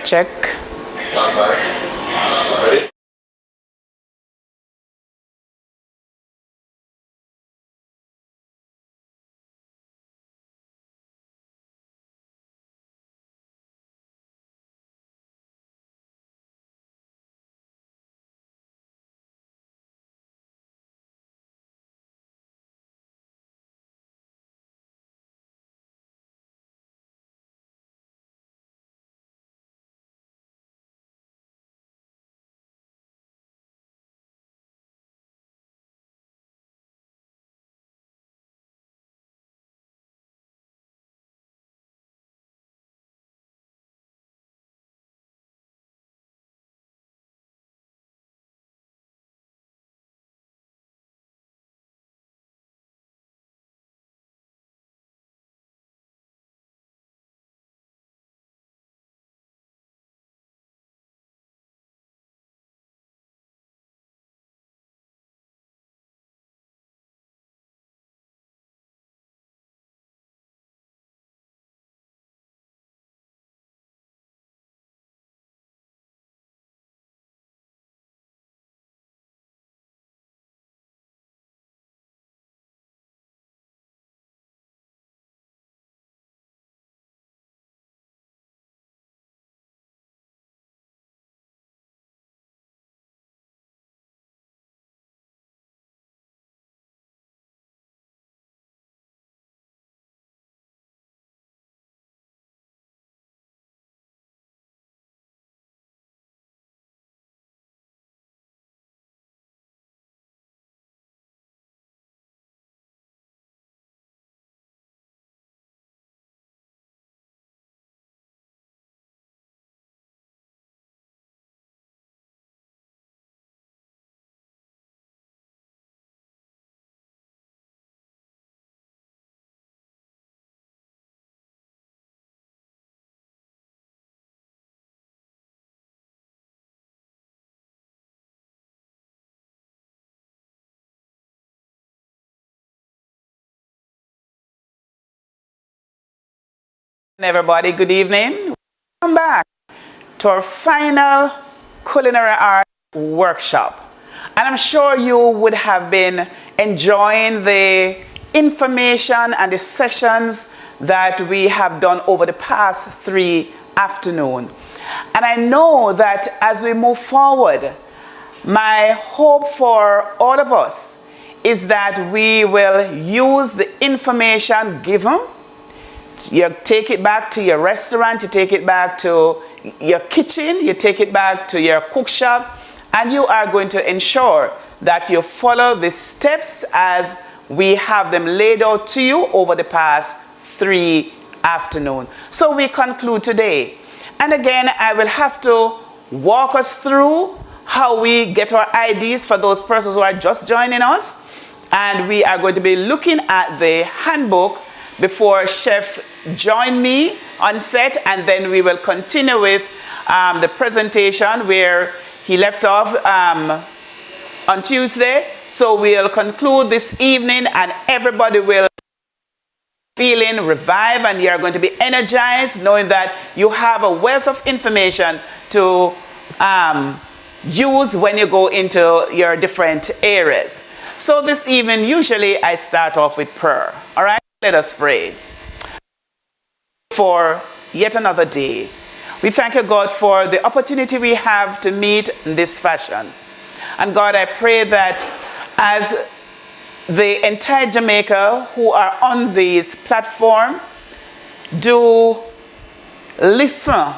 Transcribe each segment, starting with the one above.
check. Stand by. Ready? Everybody, good evening. Welcome back to our final culinary arts workshop. And I'm sure you would have been enjoying the information and the sessions that we have done over the past 3 afternoons. And I know that as we move forward, my hope for all of us is that we will use the information given. You take it back to your restaurant, you take it back to your kitchen, you take it back to your cook shop, and you are going to ensure that you follow the steps as we have them laid out to you over the past 3 afternoons. So we conclude today. And again, I will have to walk us through how we get our IDs for those persons who are just joining us. And we are going to be looking at the handbook before Chef join me on set, and then we will continue with the presentation where he left off on Tuesday. So we'll conclude this evening and everybody will be feeling revived and you're going to be energized knowing that you have a wealth of information to use when you go into your different areas. So this evening, usually I start off with prayer. All right? Let us pray. For yet another day, we thank you, God, for the opportunity we have to meet in this fashion. And God, I pray that as the entire Jamaica who are on this platform do listen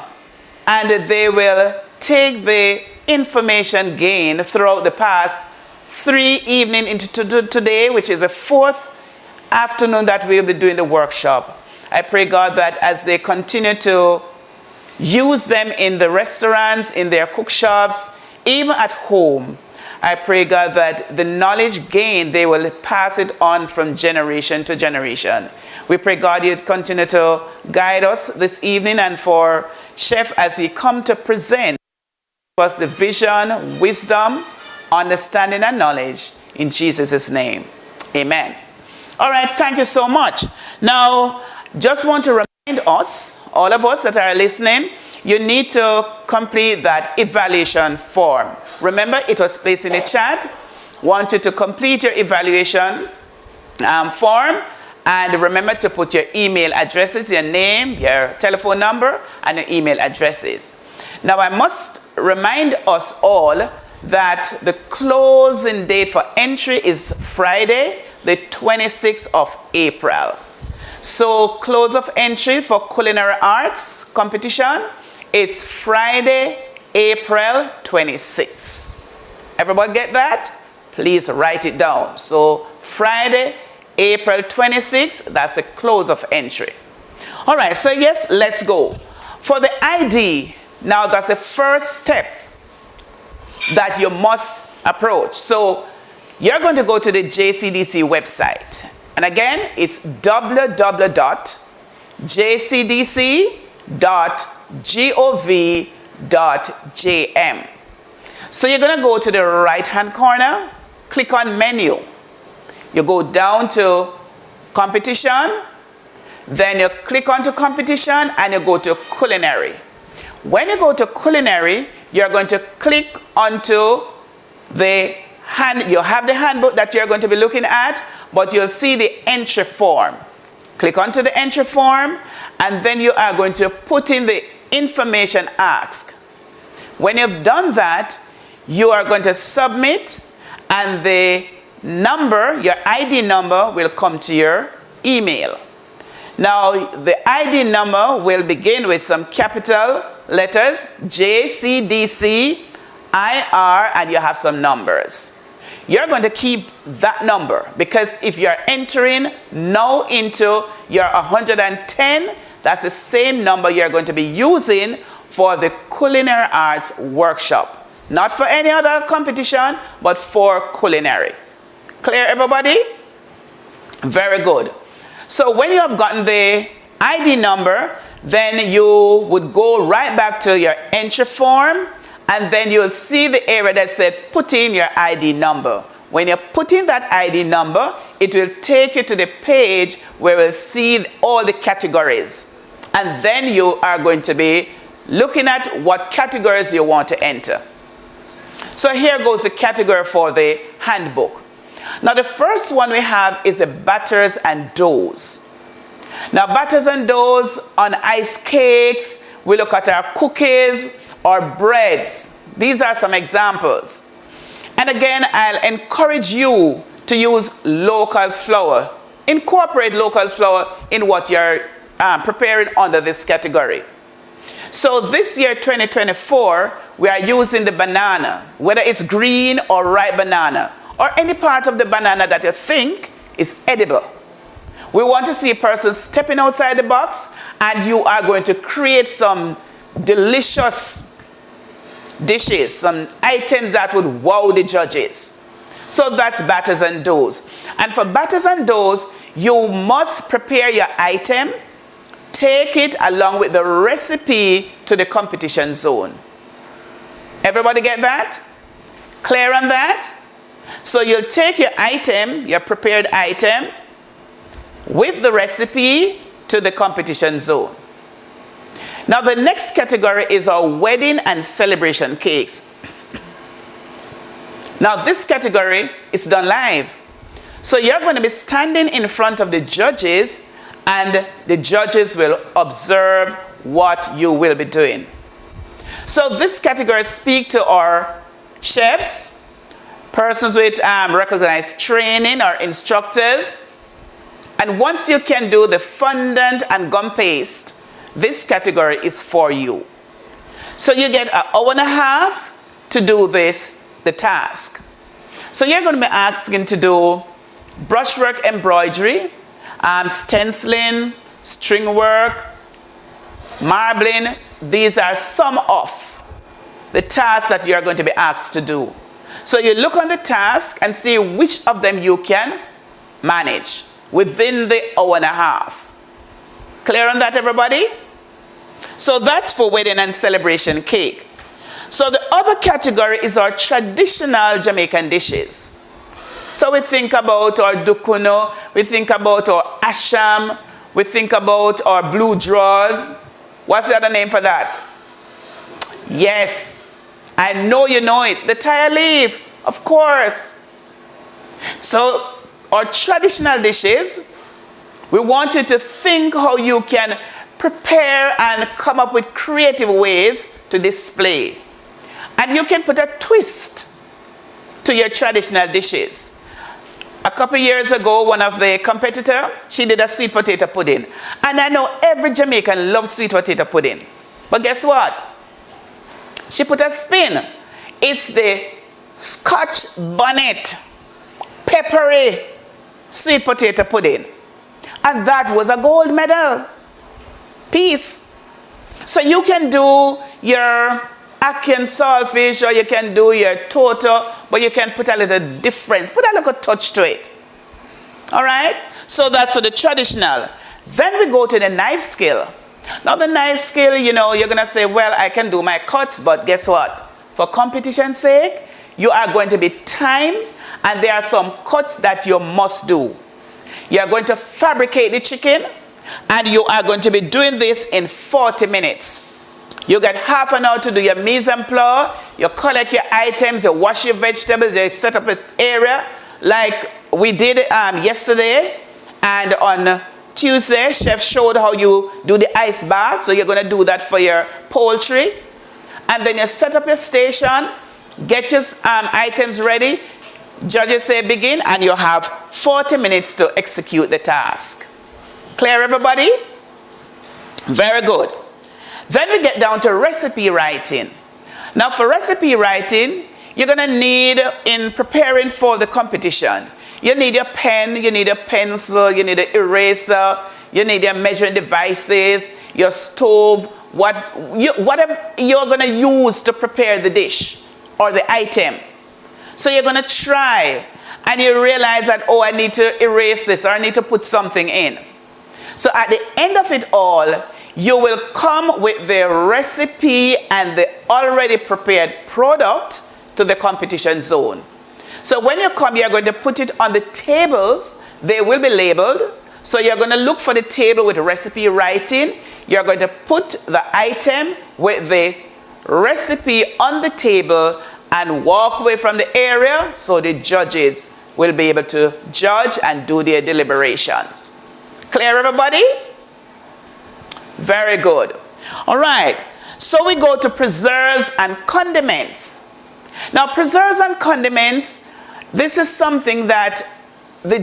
and they will take the information gained throughout the past 3 evenings into today, which is the 4th afternoon that we'll be doing the workshop. I pray, God, that as they continue to use them in the restaurants, in their cook shops, even at home, I pray, God, that the knowledge gained, they will pass it on from generation to generation. We pray, God, you'd continue to guide us this evening, and for Chef as he come to present us the vision, wisdom, understanding, and knowledge in Jesus' name. Amen. All right, thank you so much. Now, just want to remind us, all of us that are listening, you need to complete that evaluation form. Remember, it was placed in the chat. Want you to complete your evaluation form, and remember to put your email addresses, your name, your telephone number, and your email addresses. Now, I must remind us all that the closing date for entry is Friday, the 26th of April. So, close of entry for culinary arts competition, it's Friday, April 26th. Everybody get that? Please write it down. So, Friday, April 26th, that's the close of entry. All right, so yes, let's go. For the ID, now that's the first step that you must approach. So you're going to go to the JCDC website. And again, it's www.jcdc.gov.jm. So you're going to go to the right-hand corner, click on menu. You go down to competition, then you click onto competition and you go to culinary. When you go to culinary, you're going to click onto the you have the handbook that you're going to be looking at, but you'll see the entry form. Click onto the entry form and then you are going to put in the information asked. When you've done that, you are going to submit and the number, your ID number, will come to your email. Now, the ID number will begin with some capital letters, JCDC, IR, and you have some numbers. You're going to keep that number because if you're entering now into your 110, that's the same number you're going to be using for the culinary arts workshop. Not for any other competition, but for culinary. Clear, everybody? Very good. So when you have gotten the ID number, then you would go right back to your entry form, and then you'll see the area that said put in your ID number. When you put in that ID number, it will take you to the page where you'll see all the categories. And then you are going to be looking at what categories you want to enter. So here goes the category for the handbook. Now the first one we have is the batters and doughs. Now batters and doughs on ice cakes, we look at our cookies or breads. These are some examples. And again, I'll encourage you to use local flour. Incorporate local flour in what you're preparing under this category. So this year, 2024, we are using the banana, whether it's green or ripe banana, or any part of the banana that you think is edible. We want to see a person stepping outside the box, and you are going to create some delicious dishes, some items that would wow the judges. So that's batters and doughs. And for batters and doughs, you must prepare your item, take it along with the recipe to the competition zone. Everybody get that? Clear on that? So you'll take your item, your prepared item, with the recipe to the competition zone. Now the next category is our wedding and celebration cakes. Now this category is done live. So you're going to be standing in front of the judges, and the judges will observe what you will be doing. So this category speaks to our chefs, persons with recognized training or instructors. And once you can do the fondant and gum paste, this category is for you. So you get an hour and a half to do the task. So you're going to be asking to do brushwork embroidery, stenciling, string work, marbling. These are some of the tasks that you're going to be asked to do. So you look on the task and see which of them you can manage within the hour and a half. Clear on that, everybody? So that's for wedding and celebration cake. So the other category is our traditional Jamaican dishes. So we think about our dukuno, we think about our asham, we think about our blue draws. What's the other name for that? Yes, I know you know it. The Thai leaf, of course. So, our traditional dishes, we want you to think how you can prepare and come up with creative ways to display. And you can put a twist to your traditional dishes. A couple years ago, one of the competitors, she did a sweet potato pudding. And I know every Jamaican loves sweet potato pudding. But guess what? She put a spin. It's the Scotch bonnet, peppery sweet potato pudding. And that was a gold medal piece. So you can do your ackee saltfish, or you can do your toto, but you can put a little difference, put a little touch to it. All right? So that's for the traditional. Then we go to the knife skill. Now the knife skill, you know, you're going to say, well, I can do my cuts, but guess what? For competition's sake, you are going to be timed, and there are some cuts that you must do. You are going to fabricate the chicken, and you are going to be doing this in 40 minutes. You get half an hour to do your mise en place, you collect your items, you wash your vegetables, you set up an area like we did yesterday, and on Tuesday, chef showed how you do the ice bath, so you're going to do that for your poultry. And then you set up your station, get your items ready, judges say begin, and you have 40 minutes to execute the task. Clear, everybody? Very good. Then we get down to recipe writing. Now for recipe writing, you're going to need, in preparing for the competition, you need your pen, you need a pencil, you need an eraser, you need your measuring devices, your stove, whatever you're going to use to prepare the dish or the item. So you're going to try, and you realize that, oh, I need to erase this, or I need to put something in. So at the end of it all, you will come with the recipe and the already prepared product to the competition zone. So when you come, you're going to put it on the tables. They will be labeled. So you're going to look for the table with recipe writing. You're going to put the item with the recipe on the table and walk away from the area, so the judges will be able to judge and do their deliberations. Clear, everybody? Very good. All right. So we go to preserves and condiments. Now, preserves and condiments, this is something that the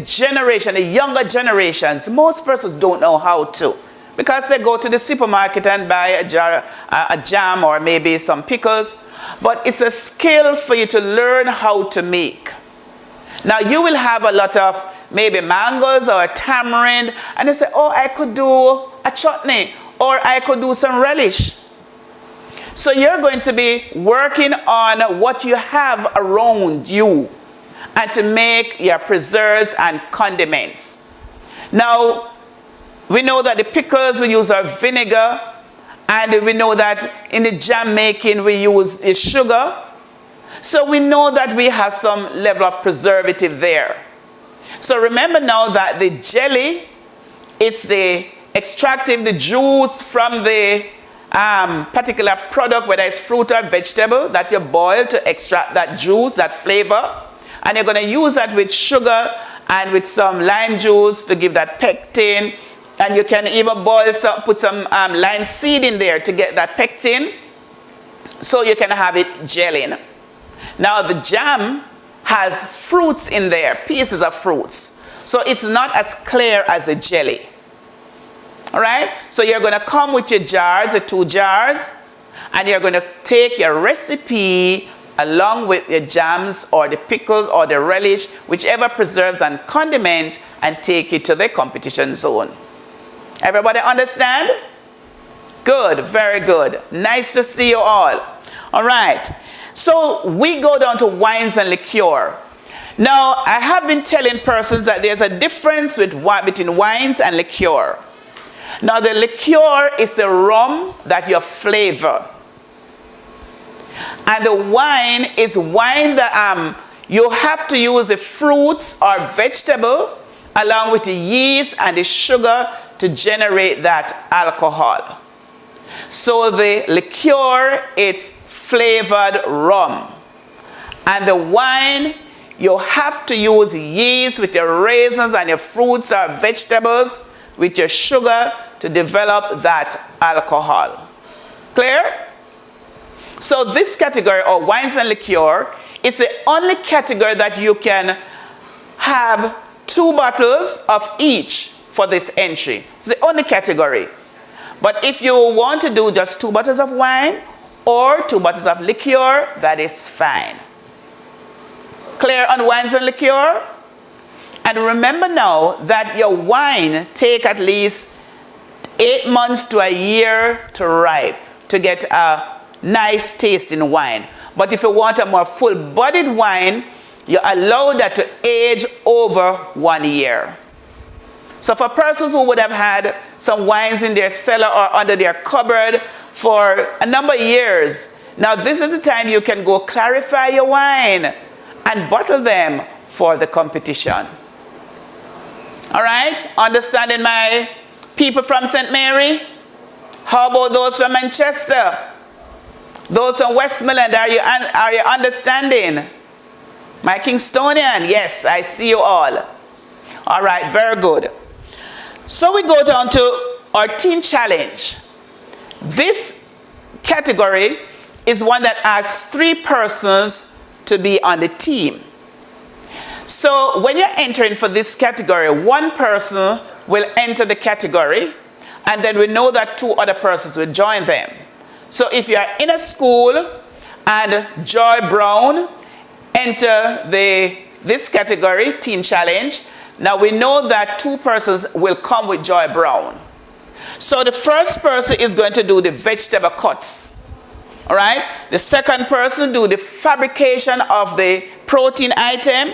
younger generations, most persons don't know how to, because they go to the supermarket and buy a jam or maybe some pickles. But it's a skill for you to learn how to make. Now, you will have a lot of maybe mangoes or a tamarind, and you say, oh, I could do a chutney, or I could do some relish. So you're going to be working on what you have around you and to make your preserves and condiments. Now, we know that the pickles we use are vinegar, and we know that in the jam making we use is sugar. So we know that we have some level of preservative there. So remember now that the jelly, it's the extracting the juice from the particular product, whether it's fruit or vegetable, that you boil to extract that juice, that flavor. And you're going to use that with sugar and with some lime juice to give that pectin. And you can even put some lime seed in there to get that pectin, so you can have it gelling. Now the jam has fruits in there, pieces of fruits. So it's not as clear as a jelly. All right? So you're going to come with your jars, the 2 jars, and you're going to take your recipe along with your jams or the pickles or the relish, whichever preserves and condiment, and take it to the competition zone. Everybody understand? Good, very good. Nice to see you all. All right. So we go down to wines and liqueur. Now, I have been telling persons that there's a difference between wines and liqueur. Now, the liqueur is the rum that you flavor. And the wine is wine that you have to use the fruits or vegetable along with the yeast and the sugar to generate that alcohol. So the liqueur, it's flavored rum. And the wine, you have to use yeast with your raisins and your fruits or vegetables with your sugar to develop that alcohol. Clear? So this category, or wines and liqueur, is the only category that you can have 2 bottles of each for this entry. It's the only category. But if you want to do just 2 bottles of wine or 2 bottles of liqueur, that is fine. Clear on wines and liqueur? And remember now that your wine take at least 8 months to a year to ripe to get a nice tasting wine. But if you want a more full-bodied wine, you allow that to age over 1 year. So for persons who would have had some wines in their cellar or under their cupboard for a number of years, now this is the time you can go clarify your wine and bottle them for the competition. All right? Understanding my people from St. Mary? How about those from Manchester? Those from Westmoreland, are you understanding? My Kingstonian, yes, I see you all. All right, very good. So we go down to our team challenge. This category is one that asks 3 persons to be on the team. So when you're entering for this category, 1 person will enter the category, and then we know that 2 other persons will join them. So if you are in a school and Joy Brown enter this category, team challenge, now we know that 2 persons will come with Joy Brown. So the first person is going to do the vegetable cuts. All right? The second person do the fabrication of the protein item,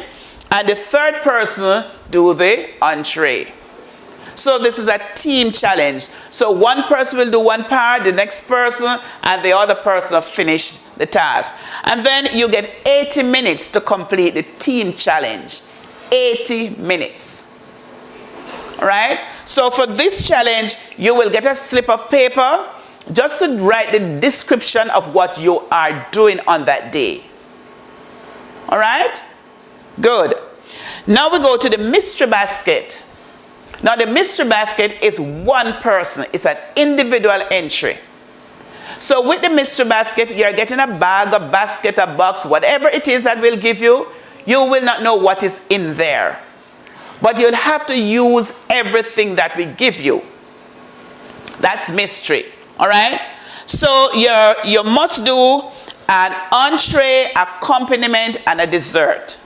and the third person do the entree. So this is a team challenge. So 1 person will do 1 part, the next person, and the other person will finish the task. And then you get 80 minutes to complete the team challenge. 80 minutes. All right? So for this challenge, you will get a slip of paper just to write the description of what you are doing on that day. All right? Good. Now we go to the mystery basket. Now the mystery basket is 1 person. It's an individual entry. So with the mystery basket, you're getting a bag, a basket, a box, whatever it is that we'll give you. You will not know what is in there. But you'll have to use everything that we give you. That's mystery. All right? So you must do an entree, accompaniment, and a dessert.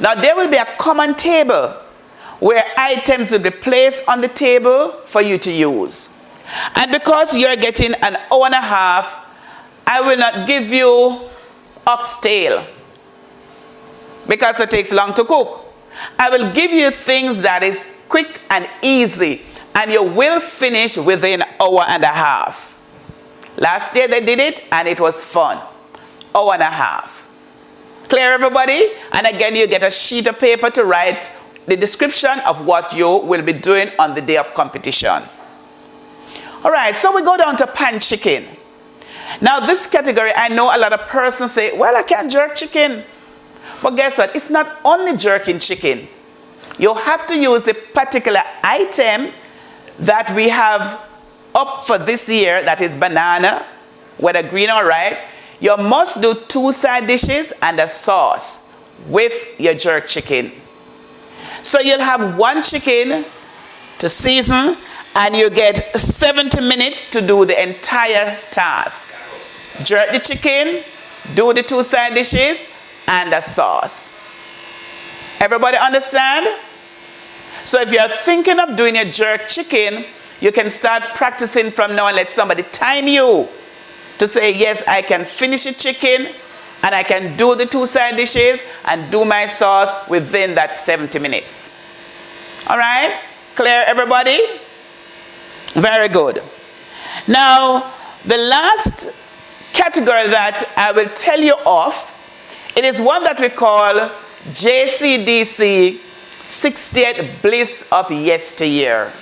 Now there will be a common table where items will be placed on the table for you to use. And because you're getting an hour and a half, I will not give you oxtail because it takes long to cook. I will give you things that is quick and easy, and you will finish within an hour and a half. Last year they did it and it was fun. Hour and a half. Clear, everybody? And again, you get a sheet of paper to write the description of what you will be doing on the day of competition. All right, so we go down to pan chicken. Now this category, I know a lot of persons say, well, I can't jerk chicken. But guess what? It's not only jerking chicken. You have to use the particular item that we have up for this year, that is banana, whether green or ripe. You must do 2 side dishes and a sauce with your jerk chicken. So you'll have 1 chicken to season, and you get 70 minutes to do the entire task. Jerk the chicken, do the 2 side dishes, and a sauce. Everybody understand? So if you're thinking of doing a jerk chicken, you can start practicing from now and let somebody time you to say, yes, I can finish a chicken and I can do the 2 side dishes and do my sauce within that 70 minutes. All right? Clear, everybody? Very good. Now, the last category that I will tell you of, it is one that we call JCDC 60th Bliss of Yesteryear.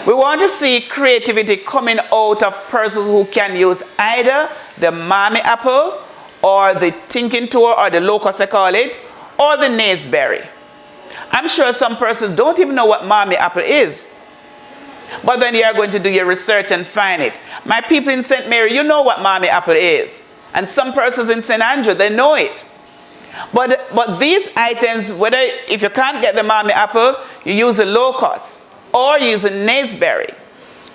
We want to see creativity coming out of persons who can use either the Mammy apple or the thinking tour or the locust they call it, or the naseberry. I'm sure some persons don't even know what Mammy apple is. But then you are going to do your research and find it. My people in St. Mary, you know what Mammy apple is. And some persons in St. Andrew, they know it. But these items, whether if you can't get the Mammy apple, you use a locust or use a naseberry.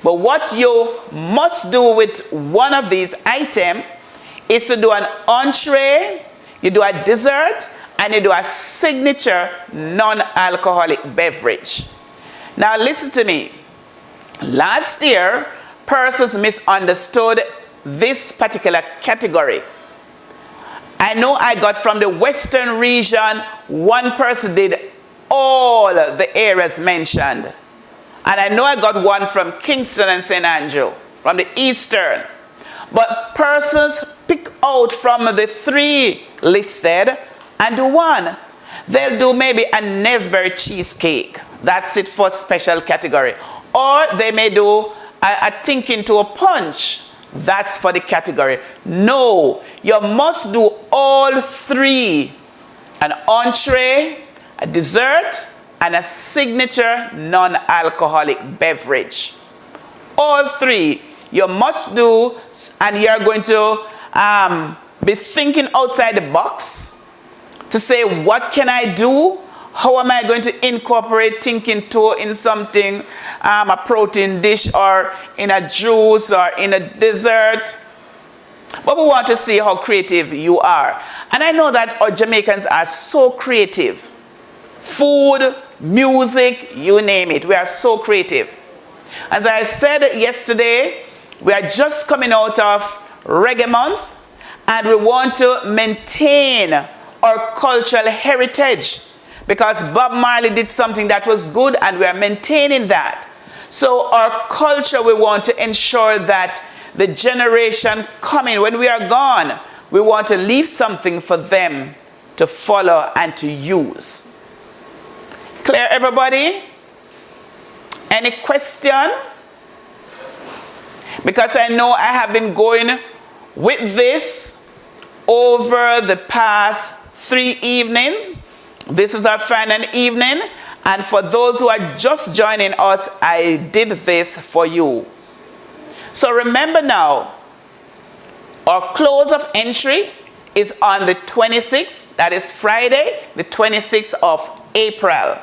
But what you must do with one of these items is to do an entree, you do a dessert, and you do a signature non-alcoholic beverage. Now listen to me. Last year, persons misunderstood this particular category. I know I got from the Western region, one person did all the areas mentioned. And I know I got one from Kingston and St. Andrew, from the Eastern. But persons pick out from the 3 listed and do one. They'll do maybe a Nesberry cheesecake. That's it for special category. Or they may do a thinking to a punch. That's for the category. No, you must do all 3. An entree, a dessert, and a signature non-alcoholic beverage. All 3 you must do, and you're going to be thinking outside the box to say, what can I do? How am I going to incorporate thinking to in something, a protein dish or in a juice or in a dessert? But we want to see how creative you are. And I know that our Jamaicans are so creative. Food, music, you name it. We are so creative. As I said yesterday, we are just coming out of Reggae Month, and we want to maintain our cultural heritage because Bob Marley did something that was good, and we are maintaining that. So our culture, we want to ensure that the generation coming, when we are gone, we want to leave something for them to follow and to use. Clear, everybody? Any question? Because I know I have been going with this over the past 3 evenings. This is our final evening. And for those who are just joining us, I did this for you. So remember now, our close of entry is on the 26th. That is Friday, the 26th of April.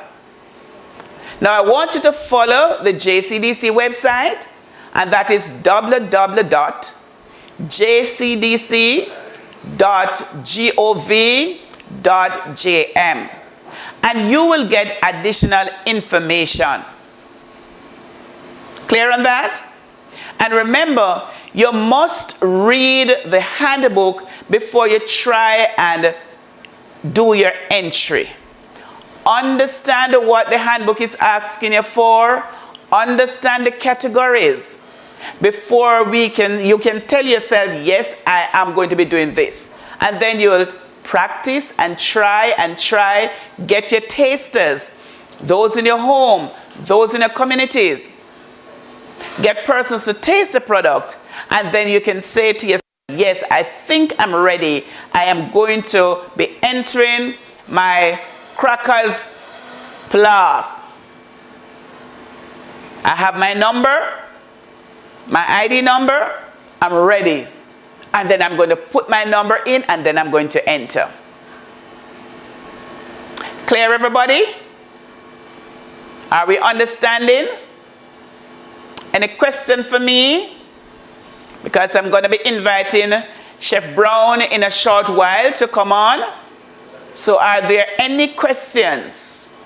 Now I want you to follow the JCDC website, and that is www.jcdc.gov.jm. And you will get additional information. Clear on that? And remember, you must read the handbook before you try and do your entry. Understand what the handbook is asking you for. Understand the categories. Before you can tell yourself, yes, I am going to be doing this. And then you'll practice and try, get your tasters, those in your home, those in your communities. Get persons to taste the product, and then you can say to yourself, yes, I think I'm ready. I am going to be entering my crackers pilaf. I have my number, my ID number, I'm ready. And then I'm going to put my number in, and then I'm going to enter. Clear, everybody? Are we understanding? Any question for me? Because I'm going to be inviting Chef Brown in a short while to come on. So are there any questions?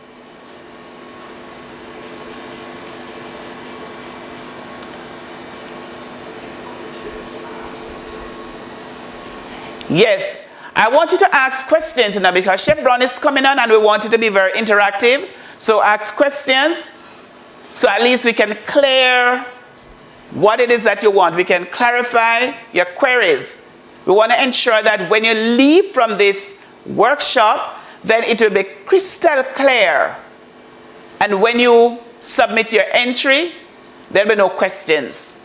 Yes, I want you to ask questions now because Chef Brown is coming on and we want it to be very interactive. So ask questions so at least we can clear what it is that you want. We can clarify your queries. We want to ensure that when you leave from this workshop, then it will be crystal clear. And when you submit your entry, There'll be no questions.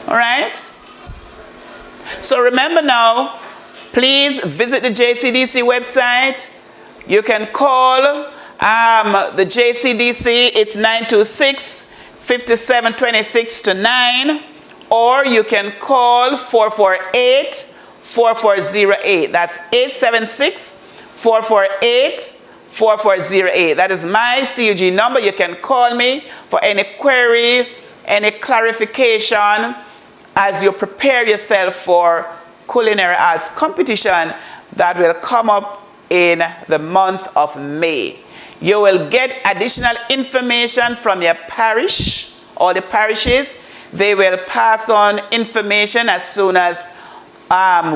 All right? So remember now, please visit the JCDC website. You can call the JCDC. It's 926-5726-9. Or you can call 448-4408. That's 876-448-4408. That is my CUG number. You can call me for any query, any clarification as you prepare yourself for culinary arts competition that will come up in the month of May. You will get additional information from your parish, all the parishes. They will pass on information as soon as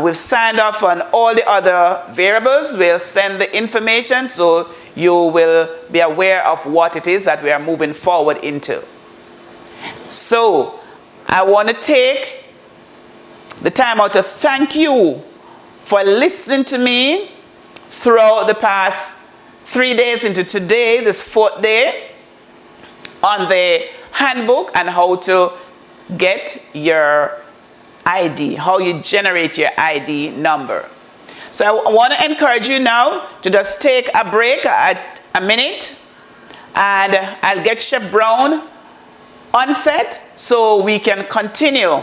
we've signed off on all the other variables. We'll send the information so you will be aware of what it is that we are moving forward into. So I want to take the time out to thank you for listening to me throughout the past 3 days into today, this 4th day, on the handbook and how to get your ID, how you generate your ID number. So I want to encourage you now to just take a break at a minute, and I'll get Chef Brown on set so we can continue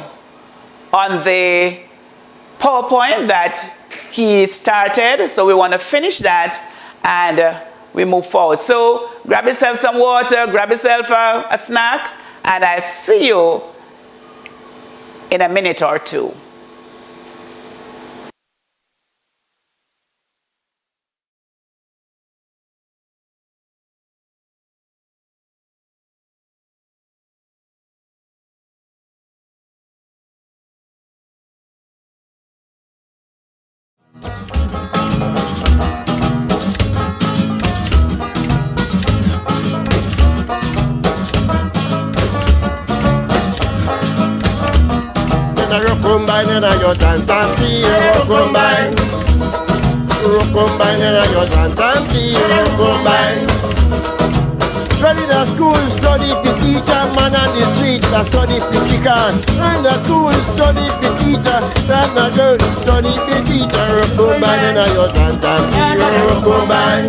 on the PowerPoint that he started. So we want to finish that and we move forward. So grab yourself some water, grab yourself a snack, and I'll see you in a minute or two. Combine and I got tantanti, combine. Combine and I got tantanti, combine. Study the school, study the teacher, man on the street, I study the chicken. And the school, study the teacher, and the girl, study the teacher, combine and I got tantanti, combine.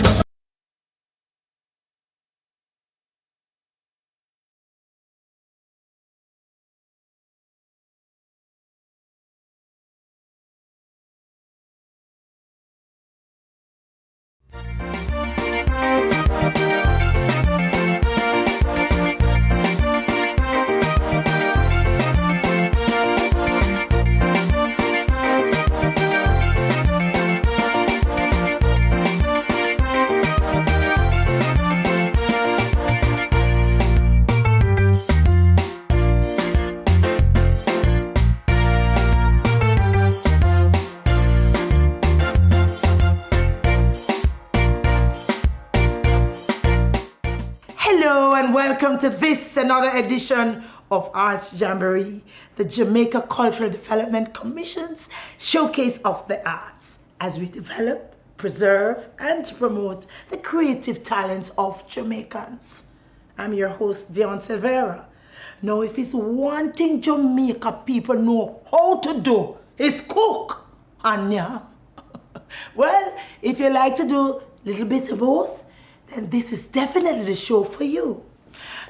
Welcome to this another edition of Arts Jamboree, the Jamaica Cultural Development Commission's showcase of the arts, as we develop, preserve, and promote the creative talents of Jamaicans. I'm your host, Dion Silvera. Now, if it's one thing Jamaica people know how to do, is cook. And yeah, well, if you like to do a little bit of both, then this is definitely the show for you.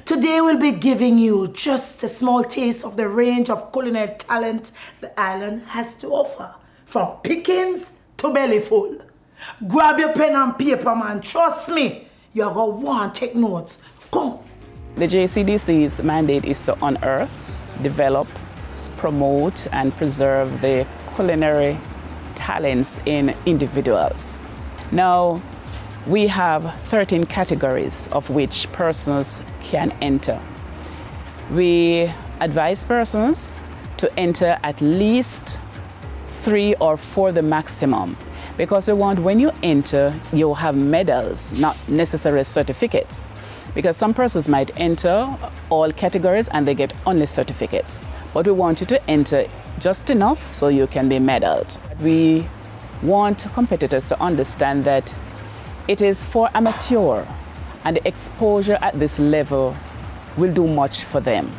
Today we'll be giving you just a small taste of the range of culinary talent the island has to offer, from pickings to bellyful. Grab your pen and paper, man. Trust me, you're going to want to take notes. Come. The JCDC's mandate is to unearth, develop, promote, and preserve the culinary talents in individuals. Now, we have 13 categories of which persons can enter. We advise persons to enter at least 3 or 4 the maximum, because we want when you enter, you'll have medals, not necessarily certificates. Because some persons might enter all categories and they get only certificates. But we want you to enter just enough so you can be medaled. We want competitors to understand that it is for amateur, and the exposure at this level will do much for them.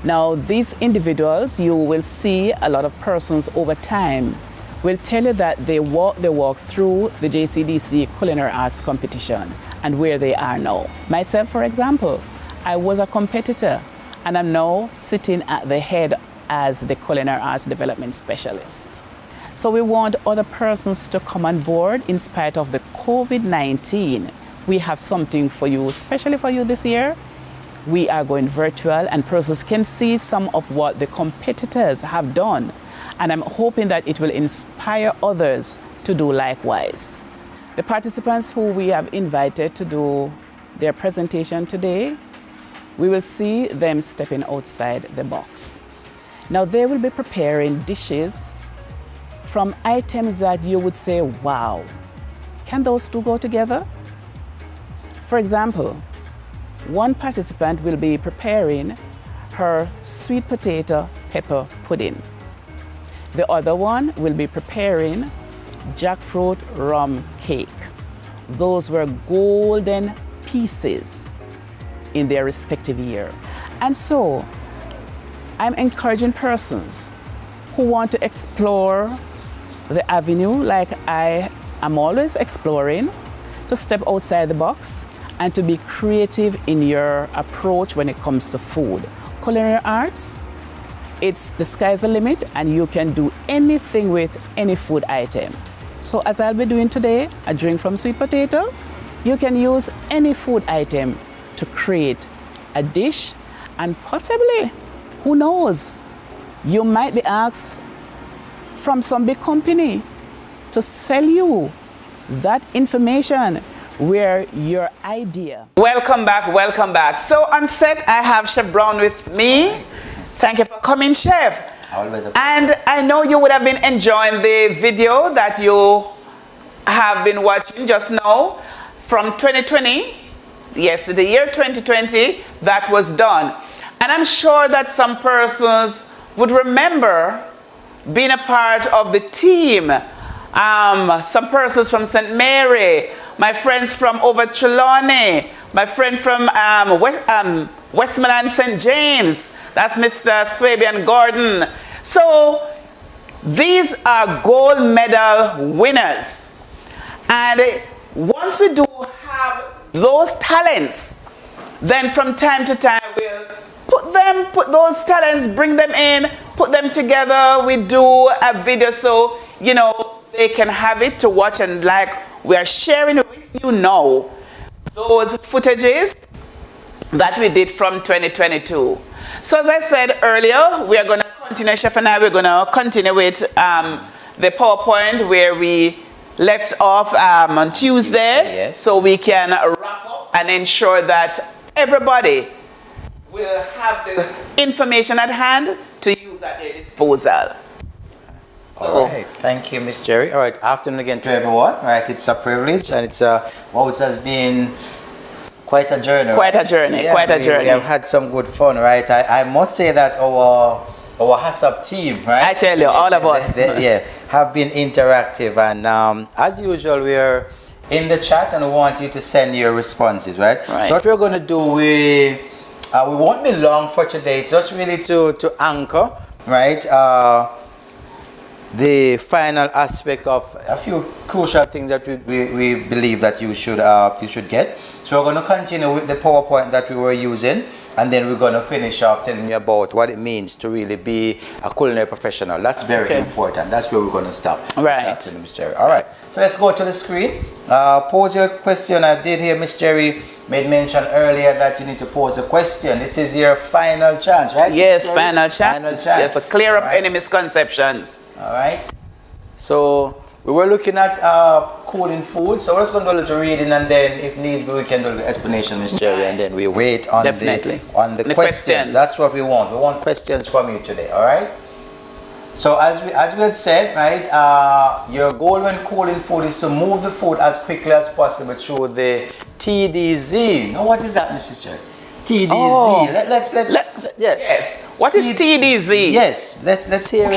Now, these individuals, you will see a lot of persons over time will tell you that they walk through the JCDC Culinary Arts competition and where they are now. Myself, for example, I was a competitor and I'm now sitting at the head as the Culinary Arts Development Specialist. So we want other persons to come on board in spite of the COVID-19. We have something for you, especially for you this year. We are going virtual and persons can see some of what the competitors have done. And I'm hoping that it will inspire others to do likewise. The participants who we have invited to do their presentation today, we will see them stepping outside the box. Now they will be preparing dishes from items that you would say, wow, can those two go together? For example, one participant will be preparing her sweet potato pepper pudding. The other one will be preparing jackfruit rum cake. Those were golden pieces in their respective year. And so I'm encouraging persons who want to explore the avenue like I am always exploring, to step outside the box and to be creative in your approach when it comes to food. Culinary arts, it's the sky's the limit and you can do anything with any food item. So as I'll be doing today, a drink from sweet potato, you can use any food item to create a dish and possibly, who knows, you might be asked from some big company to sell you that information where your idea. Welcome back, welcome back. So on set, I have Chef Brown with me. Thank you for coming, Chef. And I know you would have been enjoying the video that you have been watching just now from 2020. Yes, the year 2020 that was done. And I'm sure that some persons would remember being a part of the team. Some persons from St. Mary, my friends from over Trelawney, my friend from Westmoreland St. James, that's Mr. Swabian Gordon. So these are gold medal winners. And once we do have those talents, then from time to time we'll put those talents, bring them in, put them together. We do a video so, you know, they can have it to watch, and like we are sharing with you now those footages that we did from 2022. So as I said earlier, we are going to continue, Chef and I, we're going to continue with the PowerPoint where we left off on Tuesday. Yes. So we can wrap up and ensure that everybody will have the information at hand to use at their disposal. So, all right. Thank you, Miss Jerry. All right, afternoon again to everyone. All right, it's a privilege and it's it has been quite a journey. Quite a journey, yeah, quite a journey. We have had some good fun, right? I must say that our HACCP team, right? I tell you, all of us. They have been interactive, and as usual, we are in the chat and we want you to send your responses, right? So what we're going to do, we won't be long for today. It's just really to anchor, right? The final aspect of a few crucial things that we believe that you should get. So we're going to continue with the PowerPoint that we were using, and then we're going to finish off telling you about what it means to really be a culinary professional. That's very important. That's where we're going to stop. Right. Miss Jerry. All right. So let's go to the screen. Pose your question. I did hear Miss Jerry made mention earlier that you need to pose a question. This is your final chance, right? Yes, final chance. Yes, so clear up any misconceptions. All right. So we were looking at cooling food. So we're just going to do a little reading, and then if needs be, we can do the explanation, Miss Jerry, and then we wait on the questions. That's what we want. We want questions from you today. All right. So as we had said, right, your goal when cooling food is to move the food as quickly as possible through the TDZ. Now, what is that, Mrs. Jerry? TDZ. Oh. Yes. What is TDZ? Yes. Let's hear. Who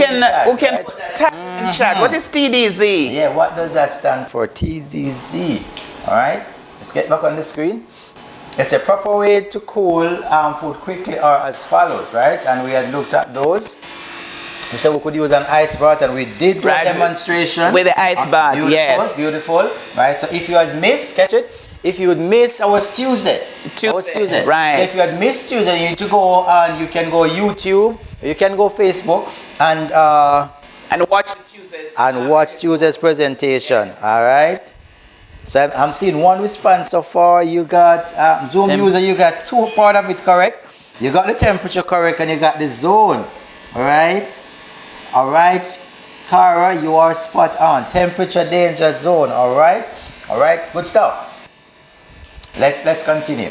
can put that type in chat? What is TDZ? Yeah. What does that stand for? TDZ. All right. Let's get back on the screen. It's a proper way to cool food quickly or as follows, right? And we had looked at those. We said we could use an ice bath, and we did do a demonstration with the ice bath. Beautiful, yes, beautiful, right? So if you had missed, catch it. If you would miss, I was Tuesday. Right. So if you had missed Tuesday, you need to go on. You can go YouTube, you can go Facebook, and watch Tuesday's presentation. Yes. All right. So I'm seeing one response so far. You got Zoom user. You got two part of it correct. You got the temperature correct, and you got the zone. All right. All right, Cara, you are spot on. Temperature danger zone. All right. All right. Good stuff. Let's continue.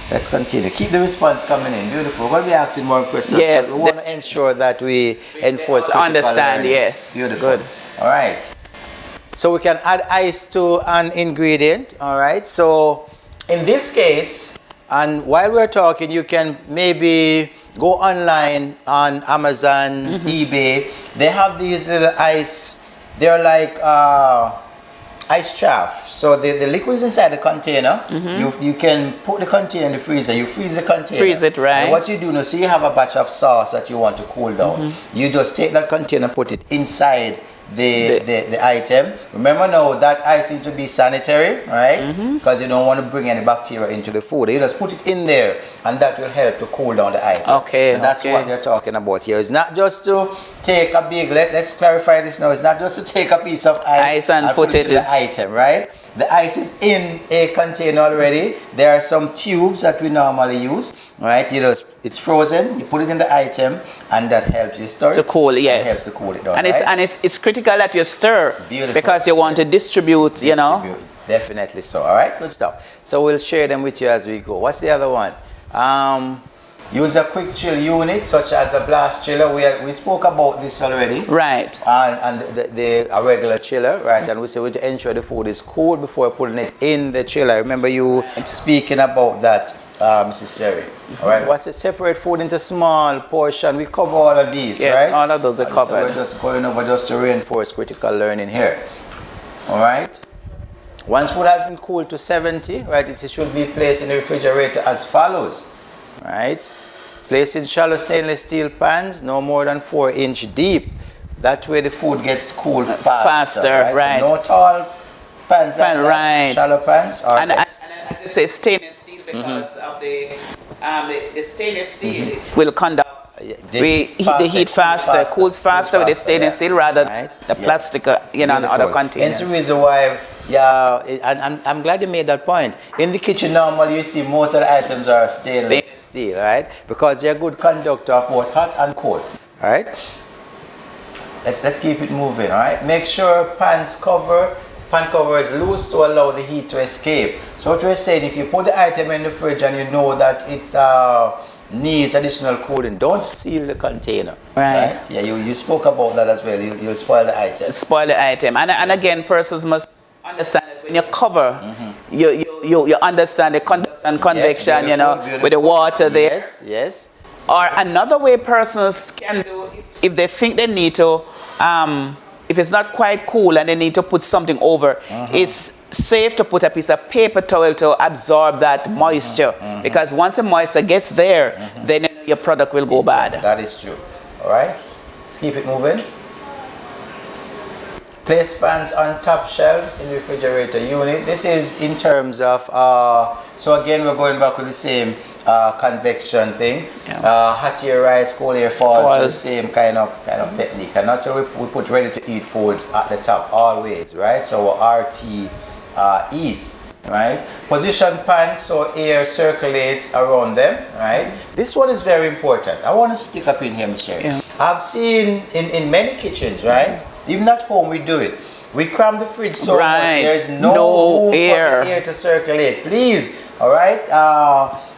Let's continue. Keep the response coming in. Beautiful. We're going to be asking more questions. Yes. We want to ensure that we enforce critical understand. learning. Yes. Beautiful. Good. All right. So we can add ice to an ingredient. All right. So in this case, and while we're talking, you can maybe go online on Amazon, eBay. They have these little ice. They're like ice chaff. So the liquid is inside the container. You can put the container in the freezer. You freeze the container. Freeze it, right. And what you do now, so you have a batch of sauce that you want to cool down. You just take that container, put it inside the item. Remember now that ice needs to be sanitary, right? Because you don't want to bring any bacteria into the food. You just put it in there, and that will help to cool down the item. Okay. So that's what they're talking about here. It's not just to take a big. Let's clarify this now. It's not just to take a piece of ice and put it in the item, right? The ice is in a container already. There are some tubes that we normally use, right? It's frozen. You put it in the item, and that helps you store it to cool. Yes, helps to cool it down. And right? it's critical that you stir. Beautiful. Because you want to distribute. You know. Definitely so. All right, good stuff. So we'll share them with you as we go. What's the other one? Use a quick chill unit such as a blast chiller. We spoke about this already. Right. And a regular chiller, right? And we say we to ensure the food is cool before putting it in the chiller. Remember you speaking about that, Mrs. Jerry. All right. What's it? Separate food into small portion. We cover all of these, yes, right? all of those are covered. So we're just going over just to reinforce critical learning here. All right. Once food has been cooled to 70, right, it should be placed in the refrigerator as follows, right? Place in shallow stainless steel pans, no more than 4 inch deep. That way the food gets cooled faster, right? So no tall pans, right? Shallow pans. And as I say, stainless steel because of the stainless steel, it will conduct. The heat faster, cools faster with the stainless steel rather than the plastic, and other containers. That's the reason why. Yeah, and I'm glad you made that point. In the kitchen normally you see most of the items are stainless steel, right? Because they're a good conductor of both hot and cold, all right? Let's keep it moving, all right? Make sure pan cover is loose to allow the heat to escape. So what we're saying, if you put the item in the fridge and you know that it needs additional cooling, don't seal the container. Right. Yeah, you spoke about that as well. You'll spoil the item. Spoil the item. And again, persons must understand that when you cover, you understand the conduct and convection, beautiful. With the water there. Yes, yes. Or another way persons can do, if they think they need to, if it's not quite cool and they need to put something over, it's safe to put a piece of paper towel to absorb that moisture. Because once the moisture gets there, then your product will go bad. That is true. All right, let's keep it moving. Place pans on top shelves in the refrigerator unit. This is in terms of, so again, we're going back with the same convection thing. Hot air rise, cold air falls, the same kind of technique. And naturally, we put ready to eat foods at the top always, right? So RTEs, right? Position pans so air circulates around them, right? This one is very important. I want to stick up in here, Michelle. Yeah. I've seen in many kitchens, right? Even at home, we do it. We cram the fridge so much there is no room for the air to circulate. Please, all right?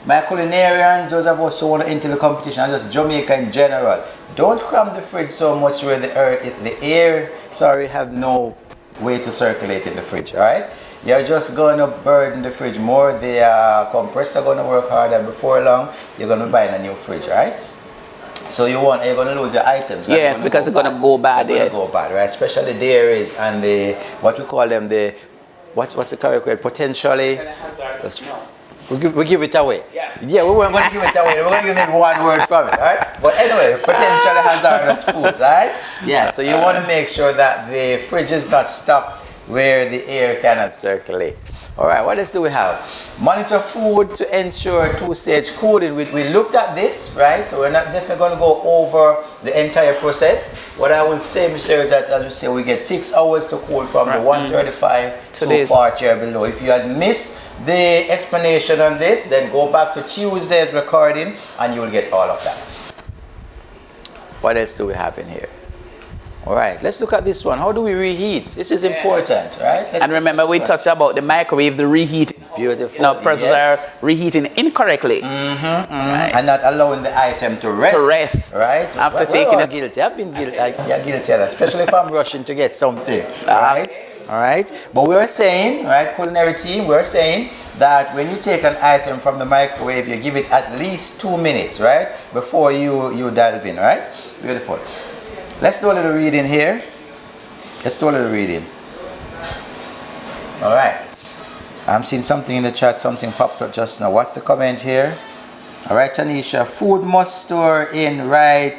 My culinarians, those of us who want to enter the competition, and just Jamaica in general, don't cram the fridge so much where the air have no way to circulate in the fridge, all right? You're just going to burden the fridge more. The compressor going to work harder. Before long, you're going to be buying a new fridge, right? So you're going to lose your items, right? Yes, because they're going to go bad, yes. Go bad, right? Especially the dairies and what we call them, what's the correct word? Potentially We give it away. Yeah. We weren't going to give it away. We're going to give it one word from it, alright? But anyway, potentially hazardous foods, alright? Yeah, so you want to make sure that the fridge is not stopped where the air cannot circulate. Alright, what else do we have? Monitor food to ensure two-stage cooling. We looked at this, right? So we're not definitely going to go over the entire process. What I will say, Michelle, is that, as we say, we get 6 hours to cool from the 135 to 40 or below. If you had missed the explanation on this, then go back to Tuesday's recording and you will get all of that. What else do we have in here? All right, let's look at this one. How do we reheat? This is important, right? And remember, we touched about the microwave, the reheating. Beautiful. Now, persons are reheating incorrectly. Right. And not allowing the item to rest. Right? After taking it. Guilty. I've been guilty. You're guilty, especially if I'm rushing to get something. Right? All right. But we're saying, right, culinary team, we're saying that when you take an item from the microwave, you give it at least 2 minutes, right, before you delve in, right? Beautiful. Let's do a little reading here. All right. I'm seeing something in the chat. Something popped up just now. What's the comment here? All right, Tanisha. Food must store in right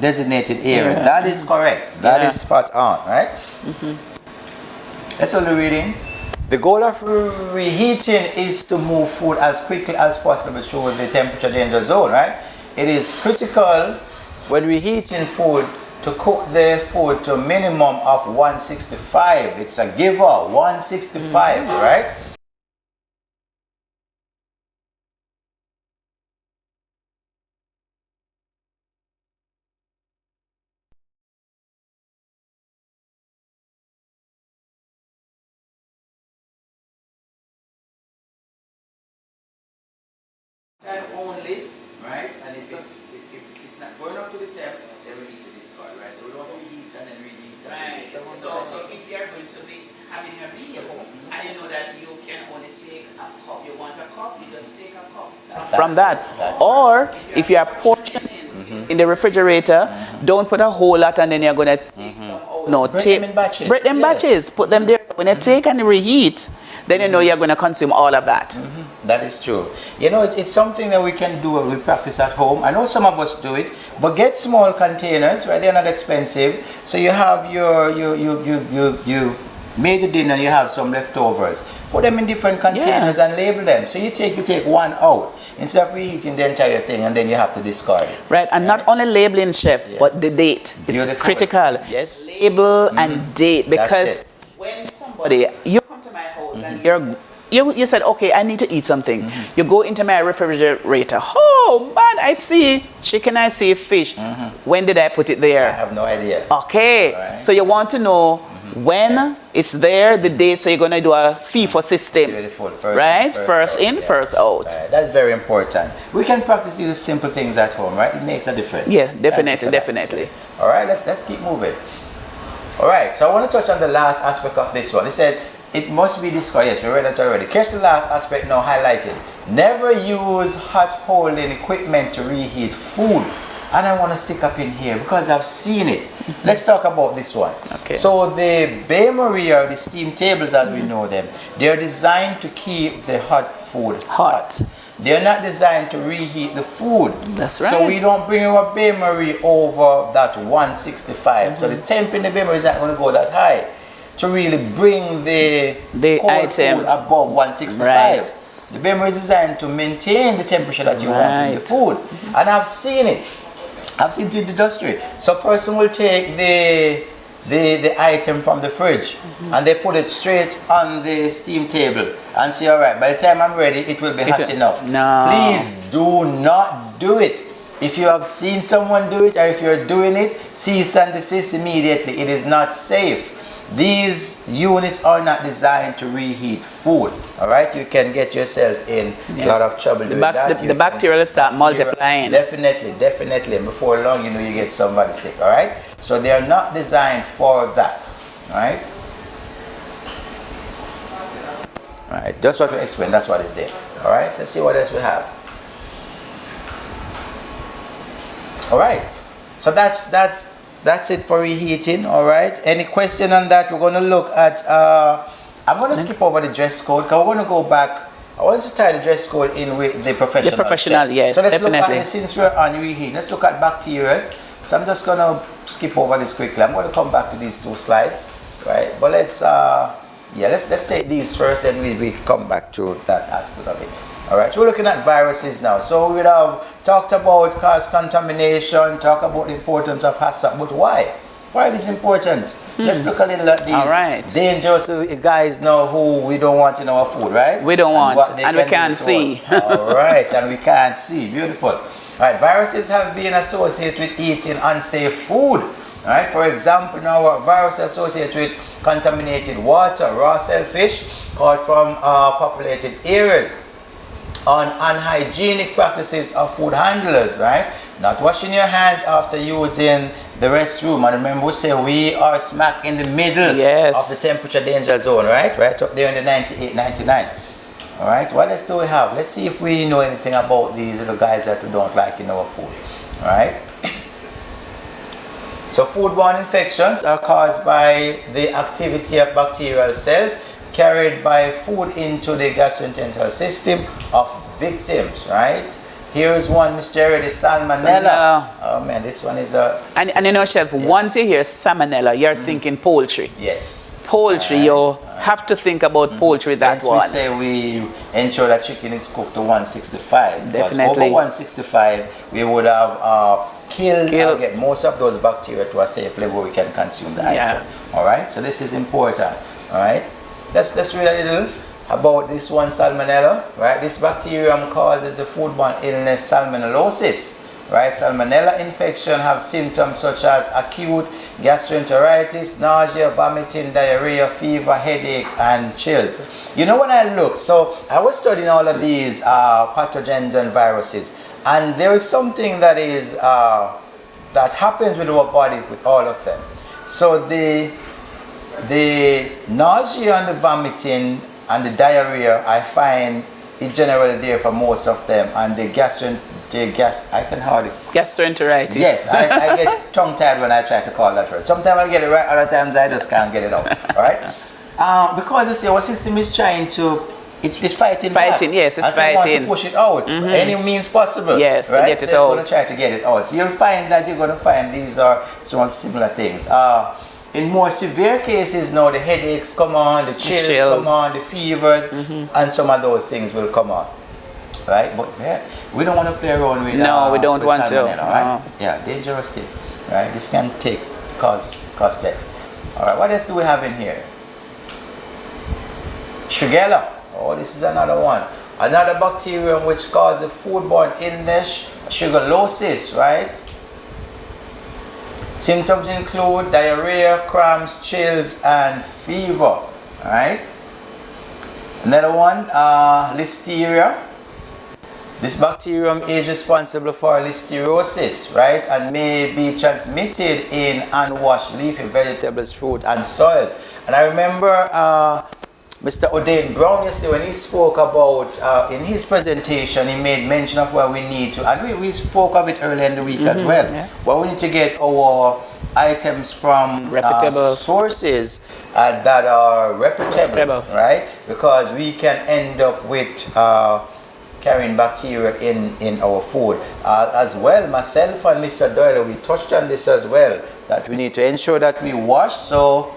designated area. Yeah. That is correct. That is spot on, right? Let's do a little reading. The goal of reheating is to move food as quickly as possible through the temperature danger zone, right? It is critical when reheating food to cook the food to a minimum of 165. It's a giver, 165, right? Time only, right? And if it's not going up to the temp, then we need to discard, right? So we don't reheat and then reheat. Right. So if you're going to be having a meal, and you know that you can only take a cup, you want a cup, you just take a cup from that. Or if you are portioning in the refrigerator, don't put a whole lot and then you're going to take some out. No, Break them in batches. Break them batches, put them there. When you take and reheat, then you know you're going to consume all of that. That is true. You know, it's something that we can do, we practice at home. I know some of us do it, but get small containers, right? They're not expensive. So you have you made your dinner, you have some leftovers. Put them in different containers and label them. So you take one out instead of reheating the entire thing, and then you have to discard it. Right, and not only labeling, chef, but the date is critical. Yes. Label and date, because when somebody, you come to my house and you said, okay, I need to eat something. You go into my refrigerator. Oh man, I see chicken, I see fish. When did I put it there? I have no idea. Okay, so you want to know when it's there, the day, so you're going to do a FIFA system. Beautiful. First in, first out. Right. That's very important. We can practice these simple things at home, right? It makes a difference. Yeah, definitely. All right, let's keep moving. All right, so I want to touch on the last aspect of this one. It said it must be discarded. Yes, we read that already. Here's the last aspect now highlighted. Never use hot holding equipment to reheat food. And I want to stick up in here because I've seen it. Let's talk about this one. Okay. So the bain-marie, or the steam tables as we know them, they're designed to keep the hot food hot. They're not designed to reheat the food. That's right. So we don't bring our bain-marie over that 165. So the temp in the bain-marie is not going to go that high to really bring the cold item food above 165. Right. The bain-marie is designed to maintain the temperature that you want in the food. And I've seen it. I've seen it in the industry. So a person will take the item from the fridge and they put it straight on the steam table and say, all right, by the time I'm ready, it will be hot enough. No. Please do not do it. If you have seen someone do it, or if you're doing it, cease and desist immediately. It is not safe. These units are not designed to reheat food. All right, you can get yourself in a lot of trouble doing that. The bacteria will start multiplying. Definitely. And before long, you know, you get somebody sick. All right, so they are not designed for that. All right. All right, that's what we explain. That's what is there. All right, let's see what else we have. All right, so that's it for reheating. All right, any question on that? We're going to look at I'm going to skip over the dress code because we're going to go back I want to tie the dress code in with the professional. The professional, chef. yes, so let's definitely. look at, since we're on reheat, let's look at bacteria. So I'm just gonna skip over this quickly. I'm gonna come back to these 2 slides, right? But let's take these first, and we come back to that aspect of it. All right. So we're looking at viruses now. So we would have talked about cross contamination, talk about the importance of HACCP, but why? Why is this important? Let's look a little at these dangerous guys now who we don't want in our food, right? We don't want, and we can't see. All right, and we can't see. Beautiful. All right, viruses have been associated with eating unsafe food. All right, for example, now viruses associated with contaminated water, raw shellfish caught from populated areas, on unhygienic practices of food handlers, right? Not washing your hands after using the restroom. And remember, we say we are smack in the middle of the temperature danger zone, right? Right up there in the 98, 99. All right, what else do we have? Let's see if we know anything about these little guys that we don't like in our food. All right. So foodborne infections are caused by the activity of bacterial cells carried by food into the gastrointestinal system of victims, right? Here is one mysterious salmonella. Oh man, this one is a... And you know, Chef, once you hear salmonella, you're thinking poultry. Yes. Poultry, you have to think about poultry, that one. We say we ensure that chicken is cooked to 165. Definitely. Over 165, we would have killed and get most of those bacteria to a safe level we can consume the item. All right, so this is important. All right, let's read a little about this one, salmonella. Right, this bacterium causes the foodborne illness salmonellosis. Right, salmonella infection have symptoms such as acute gastroenteritis, nausea, vomiting, diarrhea, fever, headache, and chills. You know, when I look, so I was studying all of these pathogens and viruses, and there is something that is that happens with our body with all of them. So the nausea and the vomiting and the diarrhea, I find, is generally there for most of them, and the I can hardly... Gastroenteritis. Yes, I get tongue-tied when I try to call that word. Sometimes I get it right, other times I just can't get it out. All right? Because you see, our system is trying to... It's fighting back. Yes, it's and fighting. Wants to push it out. Any means possible. Yes, right? to get it so out. It's going to try to get it out. So you'll find that you're going to find these are some similar things. In more severe cases now, the headaches come on, the chills come on, the fevers, and some of those things will come on. Right? But we don't want to play around with no, we don't want to. Right? Yeah, dangerous thing. Right? This can cause death. All right, what else do we have in here? Shigella. Oh, this is another one. Another bacterium which causes foodborne illness, shigellosis, right? Symptoms include diarrhea, cramps, chills, and fever. Right? Another one, listeria. This bacterium is responsible for listeriosis, right, and may be transmitted in unwashed leafy vegetables, fruit, and soils. And I remember Mr. O'Dane Brown yesterday, when he spoke about, in his presentation, he made mention of where we need to, and we spoke of it earlier in the week as well, where we need to get our items from reputable sources that are reputable, right, because we can end up with carrying bacteria in our food. As well, myself and Mr. Doyle, we touched on this as well, that we need to ensure that we wash. So,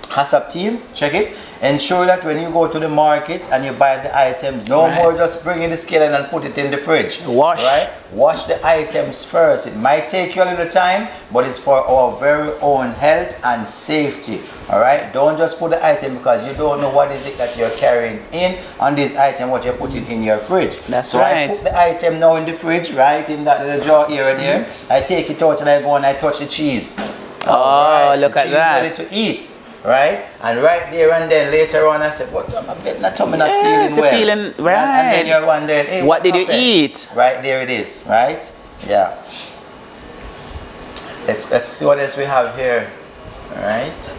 HACCP team, check it. Ensure that when you go to the market and you buy the items, no more just bring in the skillet and put it in the fridge. Wash. Right? Wash the items first. It might take you a little time, but it's for our very own health and safety. All right? Don't just put the item because you don't know what is it that you're carrying in on this item, what you're putting in your fridge. That's so right. I put the item now in the fridge, right, in that little jar here and there. I take it out and I go and I touch the cheese. Oh, look at that. Ready to eat. Right? And right there and then later on I said, what, I'm getting a tummy not feeling well. Feeling, right. And then you're wondering, hey, what did you eat? Right there it is, right? Yeah. Let's see what else we have here. All right.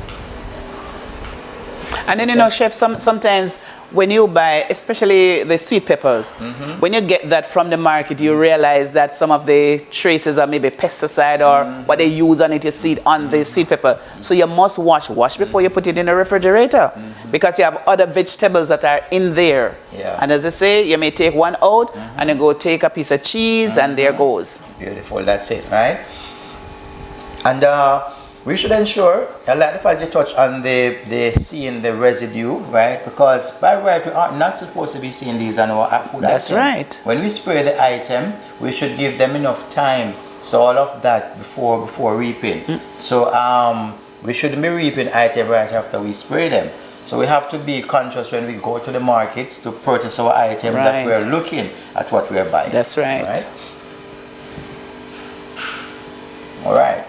And then, you know, Chef, sometimes when you buy, especially the sweet peppers, when you get that from the market, you realize that some of the traces are maybe pesticide or what they use on it, you see it on the sweet pepper. So you must wash before you put it in the refrigerator, because you have other vegetables that are in there. Yeah. And as I say, you may take one out and you go take a piece of cheese and there goes. Beautiful, that's it, right? And we should ensure, I like the fact you touch on the seeing the residue, right? Because by right, we are not supposed to be seeing these on our food That's item. right. When we spray the item, we should give them enough time. So all of that before reaping. So we shouldn't be reaping item right after we spray them. So we have to be conscious when we go to the markets to purchase our item that we're looking at what we're buying. That's right. All right.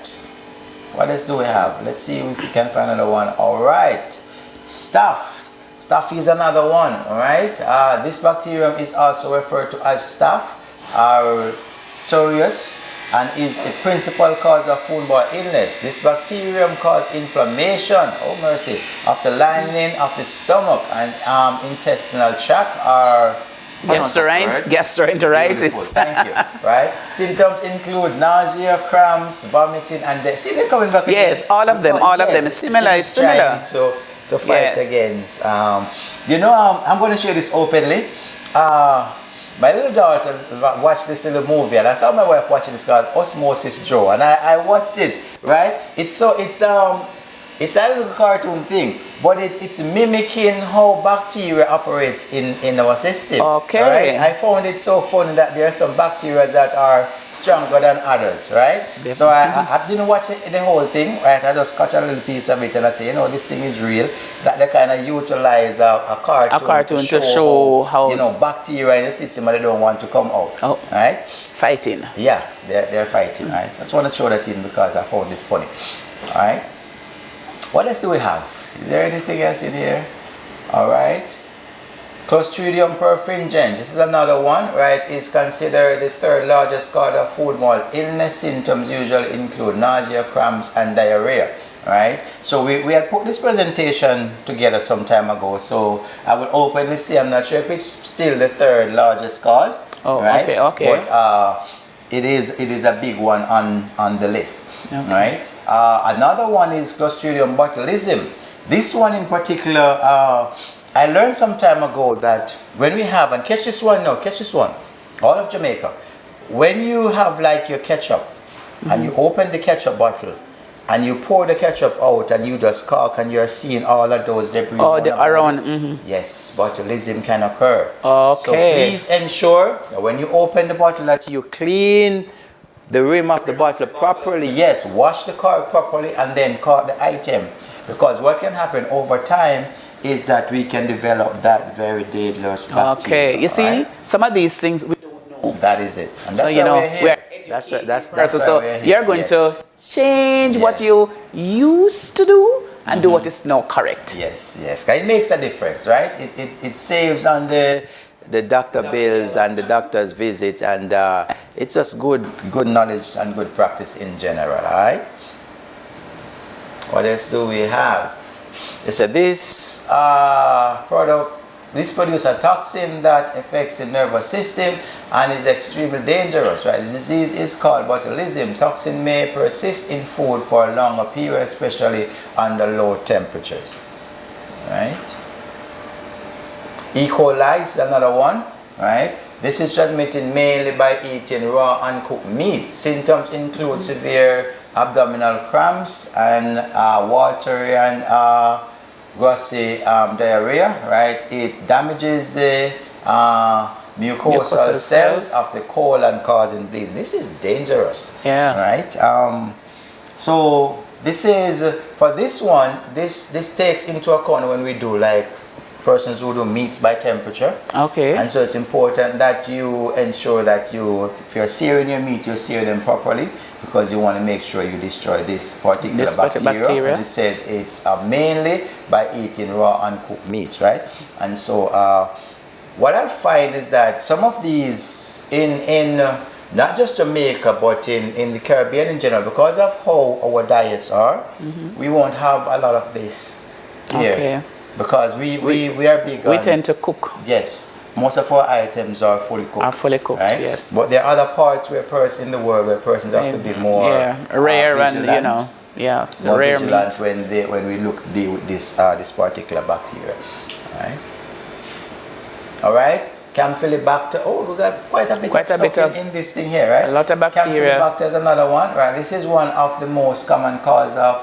What else do we have? Let's see if we can find another one. All right. Staph. Staph is another one. All right. This bacterium is also referred to as staph aureus and is a principal cause of foodborne illness. This bacterium causes inflammation, oh mercy, of the lining of the stomach and intestinal tract or gastroenteritis. Thank you. Right. Symptoms include nausea, cramps, vomiting, and see they're coming back again. Yes, all of them. It's similar. So to fight against. I'm going to share this openly. My little daughter watched this little movie, and I saw my wife watching this called Osmosis Joe, and I watched it. Right. It's a little cartoon thing, but it's mimicking how bacteria operates in our system. Okay. Right? I found it so funny that there are some bacteria that are stronger than others, right? Definitely. So I didn't watch the whole thing, right? I just caught a little piece of it and I say, this thing is real. That they kind of utilize a cartoon to show how bacteria in the system and they don't want to come out. Oh. Right? Fighting. Yeah, they're fighting, right? I just want to show that in because I found it funny. All right. What else do we have? Is there anything else in here? All right. Clostridium perfringens. This is another one, right? It's considered the third largest cause of foodborne illness. Symptoms usually include nausea, cramps, and diarrhea. Right? So we had put this presentation together some time ago. So I will openly say I'm not sure if it's still the third largest cause. Oh, right? okay. But it is a big one on the list. Okay. Right? Another one is Clostridium botulism. This one in particular, I learned some time ago that when we have, and catch this one, all of Jamaica, when you have like your ketchup and you open the ketchup bottle and you pour the ketchup out and you just cork and you're seeing all of those debris around. Yes, botulism can occur. Okay. So please ensure that when you open the bottle that you clean the rim of the bottle properly. Yes, wash the cork properly and then cork the item. Because what can happen over time is that we can develop that very dangerous bacteria. Okay, you see, some of these things we don't know. That is it. And so that's so you're going to change what you used to do and do what is now correct. Yes. It makes a difference, right? It saves on the doctor bills and the doctor's visit, and it's just good knowledge and good practice in general. All right. What else do we have? They said this this produces a toxin that affects the nervous system and is extremely dangerous. Right. The disease is called botulism. Toxin may persist in food for a longer period, especially under low temperatures. Right. E. coli is another one, right? This is transmitted mainly by eating raw uncooked meat. Symptoms include severe abdominal cramps and watery and grossy diarrhea, right? It damages the mucosal cells of the colon, causing bleeding. This is dangerous, right? So this is, for this one, this takes into account when we do like persons who do meats by temperature. Okay. And so it's important that you ensure that if you're searing your meat, you sear them properly, because you want to make sure you destroy this particular bacteria. As it says, it's mainly by eating raw uncooked meats, right? And so what I find is that some of these in not just Jamaica, but in the Caribbean in general, because of how our diets are, we won't have a lot of this here. Okay. because we are big We on, tend to cook. yes, most of our items are fully cooked. Are fully cooked, right? yes. But there are other parts where in the world where persons have to be more rare and vigilant, more rare vigilant meat. when we deal with this particular bacteria. All right. Campylobacter. Oh, we got quite a bit of stuff in this thing here, right? A lot of bacteria. Campylobacter is another one, right? This is one of the most common cause of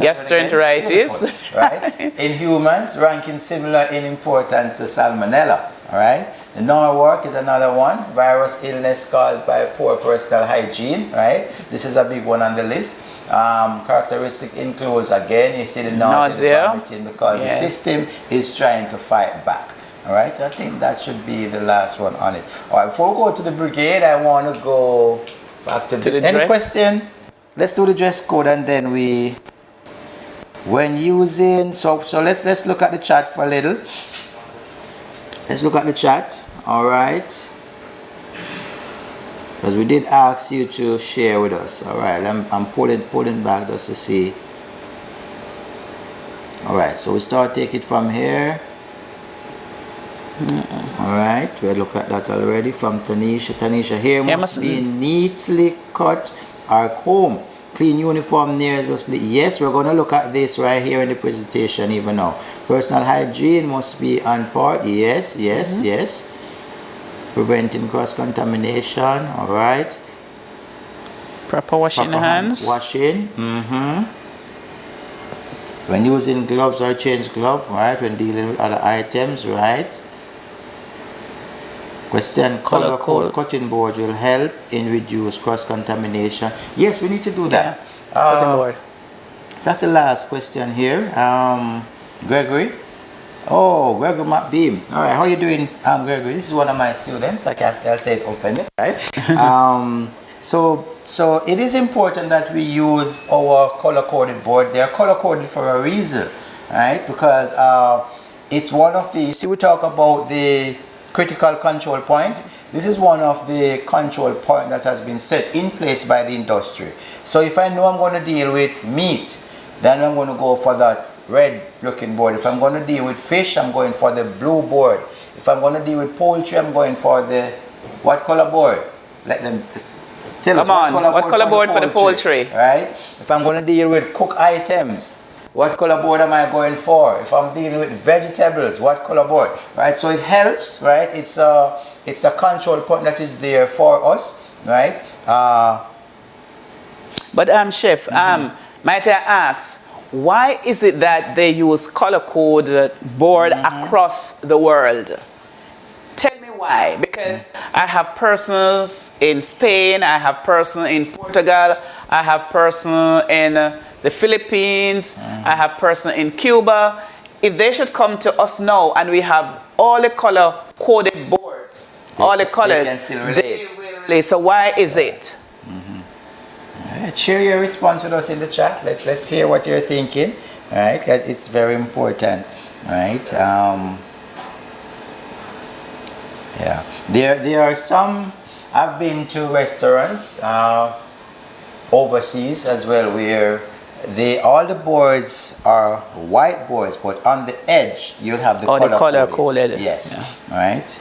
gastroenteritis, right? In humans, ranking similar in importance to salmonella, all right? The Norwalk is another one, virus illness caused by poor personal hygiene, right? This is a big one on the list. Characteristic includes, again, you see the nausea, vomiting, because the system is trying to fight back. All right, I think that should be the last one on it. All right, before we go to the brigade, I want to go back to the any question? Let's do the dress code, and then when using, so let's look at the chat for a little. Let's look at the chat. All right, because we did ask you to share with us. All right, I'm pulling back just to see. All right, so we start take it from here. Alright, we'll look at that already from Tanisha. Tanisha, hair must be neatly cut or combed. Clean uniform nails must be. Yes, we're going to look at this right here in the presentation even now. Personal hygiene must be on part. Yes. Preventing cross-contamination. Alright. Proper washing hands. Washing. When using gloves or change glove, right? When dealing with other items, right? Question, color code cutting boards will help in reduce cross-contamination. Yes, we need to do that. Cutting board. So that's the last question here. Gregory. Oh, Gregory McBeam. All right, how are you doing, Gregory? This is one of my students. I'll say it openly, right? So it is important that we use our color-coded board. They are color-coded for a reason, right? Because it's one of the, see, we talk about the critical control point. This is one of the control point that has been set in place by the industry. So if I know I'm going to deal with meat, then I'm going to go for that red looking board. If I'm going to deal with fish, I'm going for the blue board. If I'm going to deal with poultry, I'm going for the what color board? Let them tell us. Come on, what color board for the poultry? Right? If I'm going to deal with cooked items, what color board am I going for? If I'm dealing with vegetables, what color board? Right? So it helps, right? It's a control point that is there for us, right? But chef, might I ask, why is it that they use color code board across the world? Tell me why. Because I have persons in Spain, I have persons in Portugal, I have persons in the Philippines, I have persons in Cuba. If they should come to us now and we have all the color coded boards, all the colors, they will relate. So why is it? Right, share your response with us in the chat. Let's hear what you're thinking. All right, because it's very important. All right. Yeah. There are some. I've been to restaurants overseas as well where all the boards are white boards, but on the edge you'll have the color coded. Yes. Yeah. Right.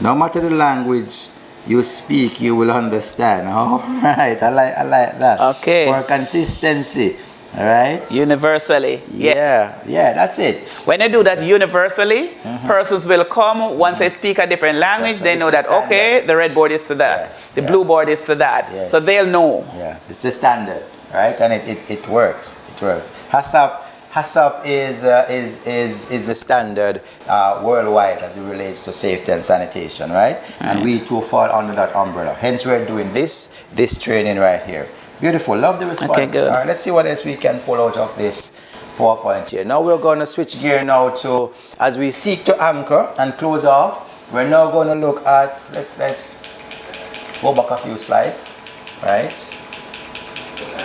No matter the language you speak, you will understand. All right. I like that. Okay. For consistency. All right. Universally. Yes. Yeah. That's it. When they do that universally, persons will come. Once they speak a different language, they know that okay, the red board is for that, the blue board is for that. Yes. So they'll know. Yeah. It's the standard. Right, and it works. It works. HACCP is the standard worldwide as it relates to safety and sanitation, right? And we too fall under that umbrella. Hence, we're doing this training right here. Beautiful. Love the response. Okay, good. All right, let's see what else we can pull out of this PowerPoint here. Now we're going to switch gear now to, as we seek to anchor and close off. We're now going to look at. Let's go back a few slides, right?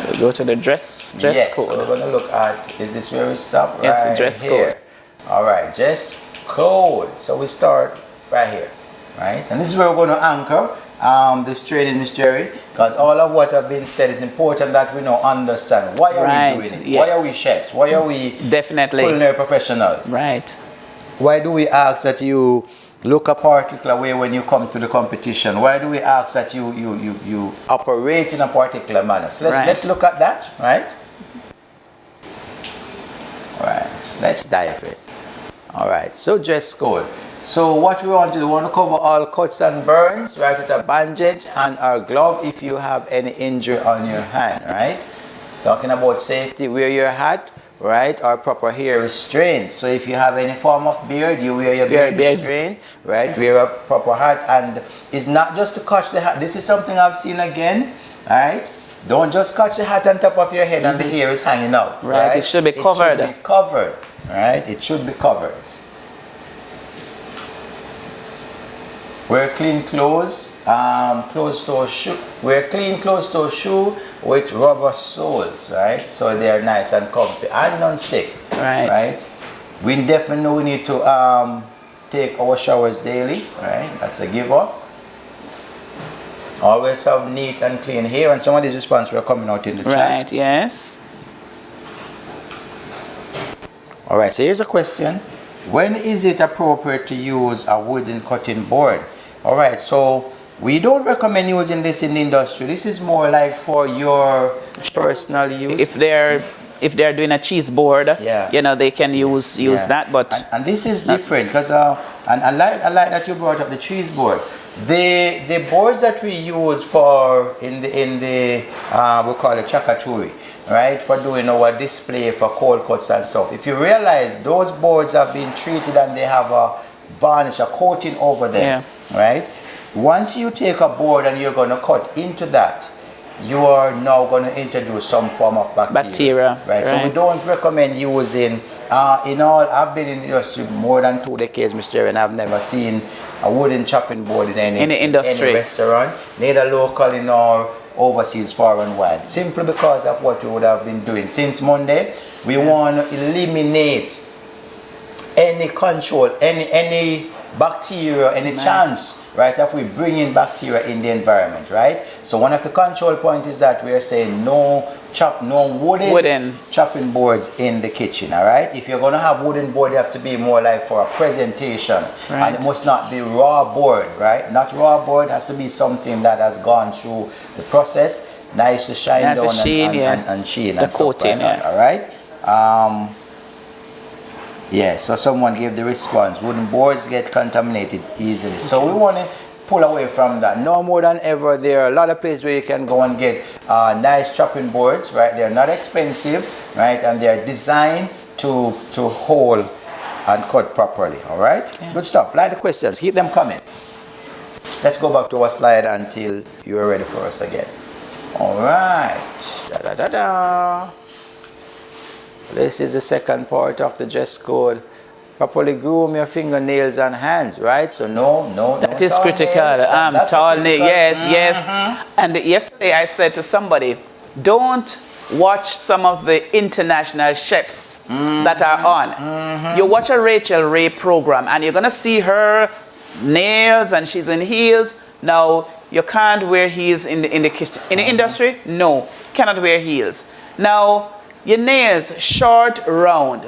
We'll go to the dress code. So we're going to look at, is this where we stop? Yes, right the dress here. code. All right, dress code. So we start right here, right? And this is where we're going to anchor. this training, Ms. Jerry, because all of what have been said is important that we know understand. Why are we doing it? Yes. Why are we chefs? Why are we definitely culinary professionals? Right. Why do we ask that you look a particular way when you come to the competition? Why do we ask that you operate in a particular manner? So let's look at that, right? All right, let's dive in. All right, so dress code. So what we want to do, we want to cover all cuts and burns, right, with a bandage and our glove if you have any injury on your hand, right? Talking about safety, wear your hat, right, or proper hair restraint. So if you have any form of beard, you wear your beard restraint, right, wear a proper hat. And it's not just to catch the hat. This is something I've seen again, right? Don't just catch the hat on top of your head and the hair is hanging out. Right, it should be covered. It should be covered, right? It should be covered. Wear clean clothes, closed-toe shoe. Wear clean closed-toe shoe with rubber soles, right? So they are nice and comfy and non-stick, right? We definitely know we need to take our showers daily, right? That's a giver. Always have neat and clean hair, and some of these responses were coming out in the chat. Right, yes. All right, so here's a question. When is it appropriate to use a wooden cutting board? All right, so we don't recommend using this in the industry. This is more like for your personal use. If they're doing a cheese board, you know, they can use that. But and this is different because and I like that you brought up the cheese board. The boards that we use for in the we call it chakaturi, right, for doing our display for cold cuts and stuff. If you realize those boards have been treated and they have a varnish, a coating over them, right? Once you take a board and you're going to cut into that, you are now going to introduce some form of bacteria, right? So we don't recommend using I've been in the industry more than 2 decades, Mr. and I've never seen a wooden chopping board in any industry, any restaurant, neither local nor overseas, far and wide, simply because of what we would have been doing since Monday. We want to eliminate any control, any bacteria, any chance, right, if we bring in bacteria in the environment, right? So one of the control points is that we are saying no wooden chopping boards in the kitchen, all right? If you're going to have wooden board, you have to be more like for a presentation, and it must not be raw board, right? Not raw board, has to be something that has gone through the process, nice to shine down and sheen the coating, all right? So someone gave the response, wooden boards get contaminated easily. So we want to pull away from that. No more than ever, there are a lot of places where you can go and get nice chopping boards, right? They're not expensive, right? And they're designed to hold and cut properly, all right? Good stuff. Like the questions, keep them coming. Let's go back to our slide until you're ready for us again. All right. This is the second part of the dress code. Properly groom your fingernails and hands, right? So that is critical. Tall nails, yes. And yesterday I said to somebody, don't watch some of the international chefs that are on. You watch a Rachel Ray program and you're gonna see her nails and she's in heels. Now you can't wear heels in the kitchen. In the industry, no, cannot wear heels. Now your nails short, round.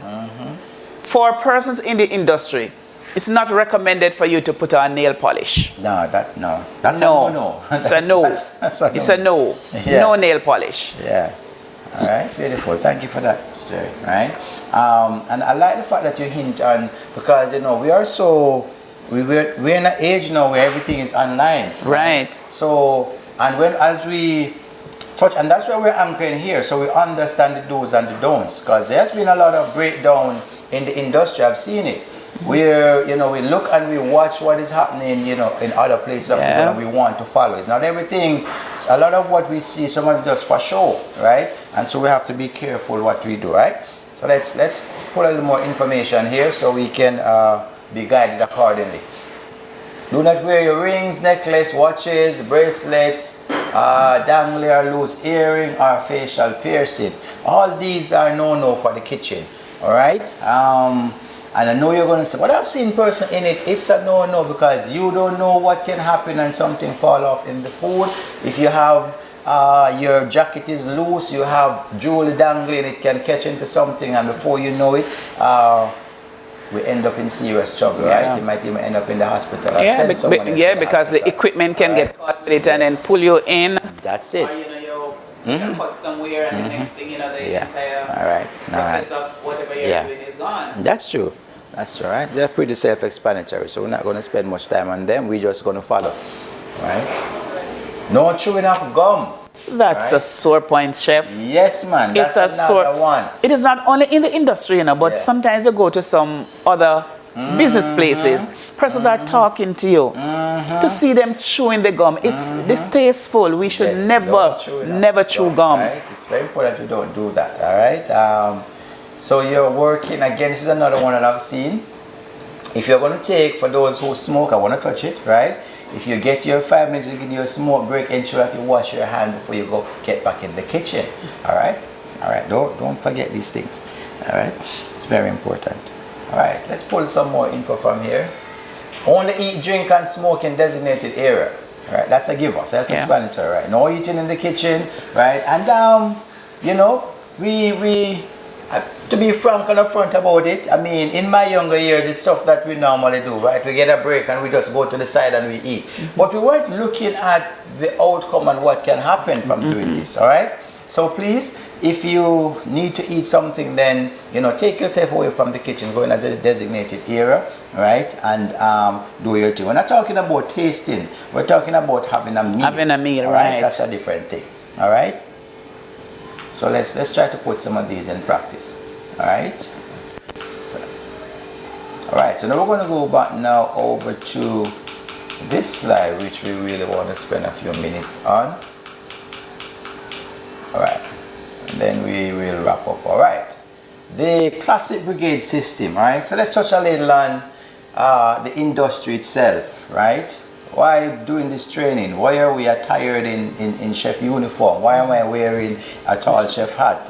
For persons in the industry, it's not recommended for you to put on nail polish. That's no. It's a no. It's a no. No nail polish. Yeah. All right. Beautiful. Thank you for that, sir. Right. And I like the fact that you hint on, because we're in an age now where everything is online. Right. So as we touch, and that's where we're anchoring here, so we understand the do's and the don'ts, because there's been a lot of breakdown in the industry. I've seen it where we look and we watch what is happening in other places of the world, and we want to follow. It's not everything. A lot of what we see, some of it just for show, right? And so we have to be careful what we do, right? So let's put a little more information here so we can be guided accordingly. Do not wear your rings, necklace, watches, bracelets, dangly or loose earring, or facial piercing. All these are no for the kitchen. All right. And I know you're going to say, but I've seen person in it. It's a no-no because you don't know what can happen and something fall off in the food. If you have your jacket is loose, you have jewelry dangling, it can catch into something, and before you know it, we end up in serious trouble, right? You might even end up in the hospital. Because the equipment can get caught with it and then pull you in. That's it. Or, you can cut somewhere and the next thing, the entire process of whatever you're doing is gone. That's true. That's all right. They're pretty self-explanatory, so we're not going to spend much time on them. We're just going to follow, right? No chewing off gum. That's a sore point, chef. Yes, man. That's another one. It is not only in the industry, but sometimes you go to some other business places. Persons are talking to you to see them chewing the gum. It's distasteful. We should never chew gum. Right? It's very important we don't do that. All right. So you're working again. This is another one that I've seen. If you're going to take, for those who smoke, I want to touch it, right? If you get your 5 minutes to give you a smoke break, ensure that you wash your hand before you get back in the kitchen. All right. Don't forget these things. All right. It's very important. All right. Let's pull some more info from here. Only eat, drink, and smoke in designated area. All right. That's a giver. Self-explanatory. Right. No eating in the kitchen. Right. And we to be frank and upfront about it, I mean, in my younger years, it's stuff that we normally do, right? We get a break and we just go to the side and we eat. But we weren't looking at the outcome and what can happen from doing this, all right? So please, if you need to eat something, then, take yourself away from the kitchen, go in as a designated area, right? And do your thing. We're not talking about tasting. We're talking about having a meal. Having a meal, right? That's a different thing, all right? So let's try to put some of these in practice. All right. So now we're going to go back now over to this slide, which we really want to spend a few minutes on. All right. And then we will wrap up. All right. The classic brigade system. Right. So let's touch a little on the industry itself. Right. Why doing this training? Why are we attired in chef uniform? Why am I wearing a tall chef hat?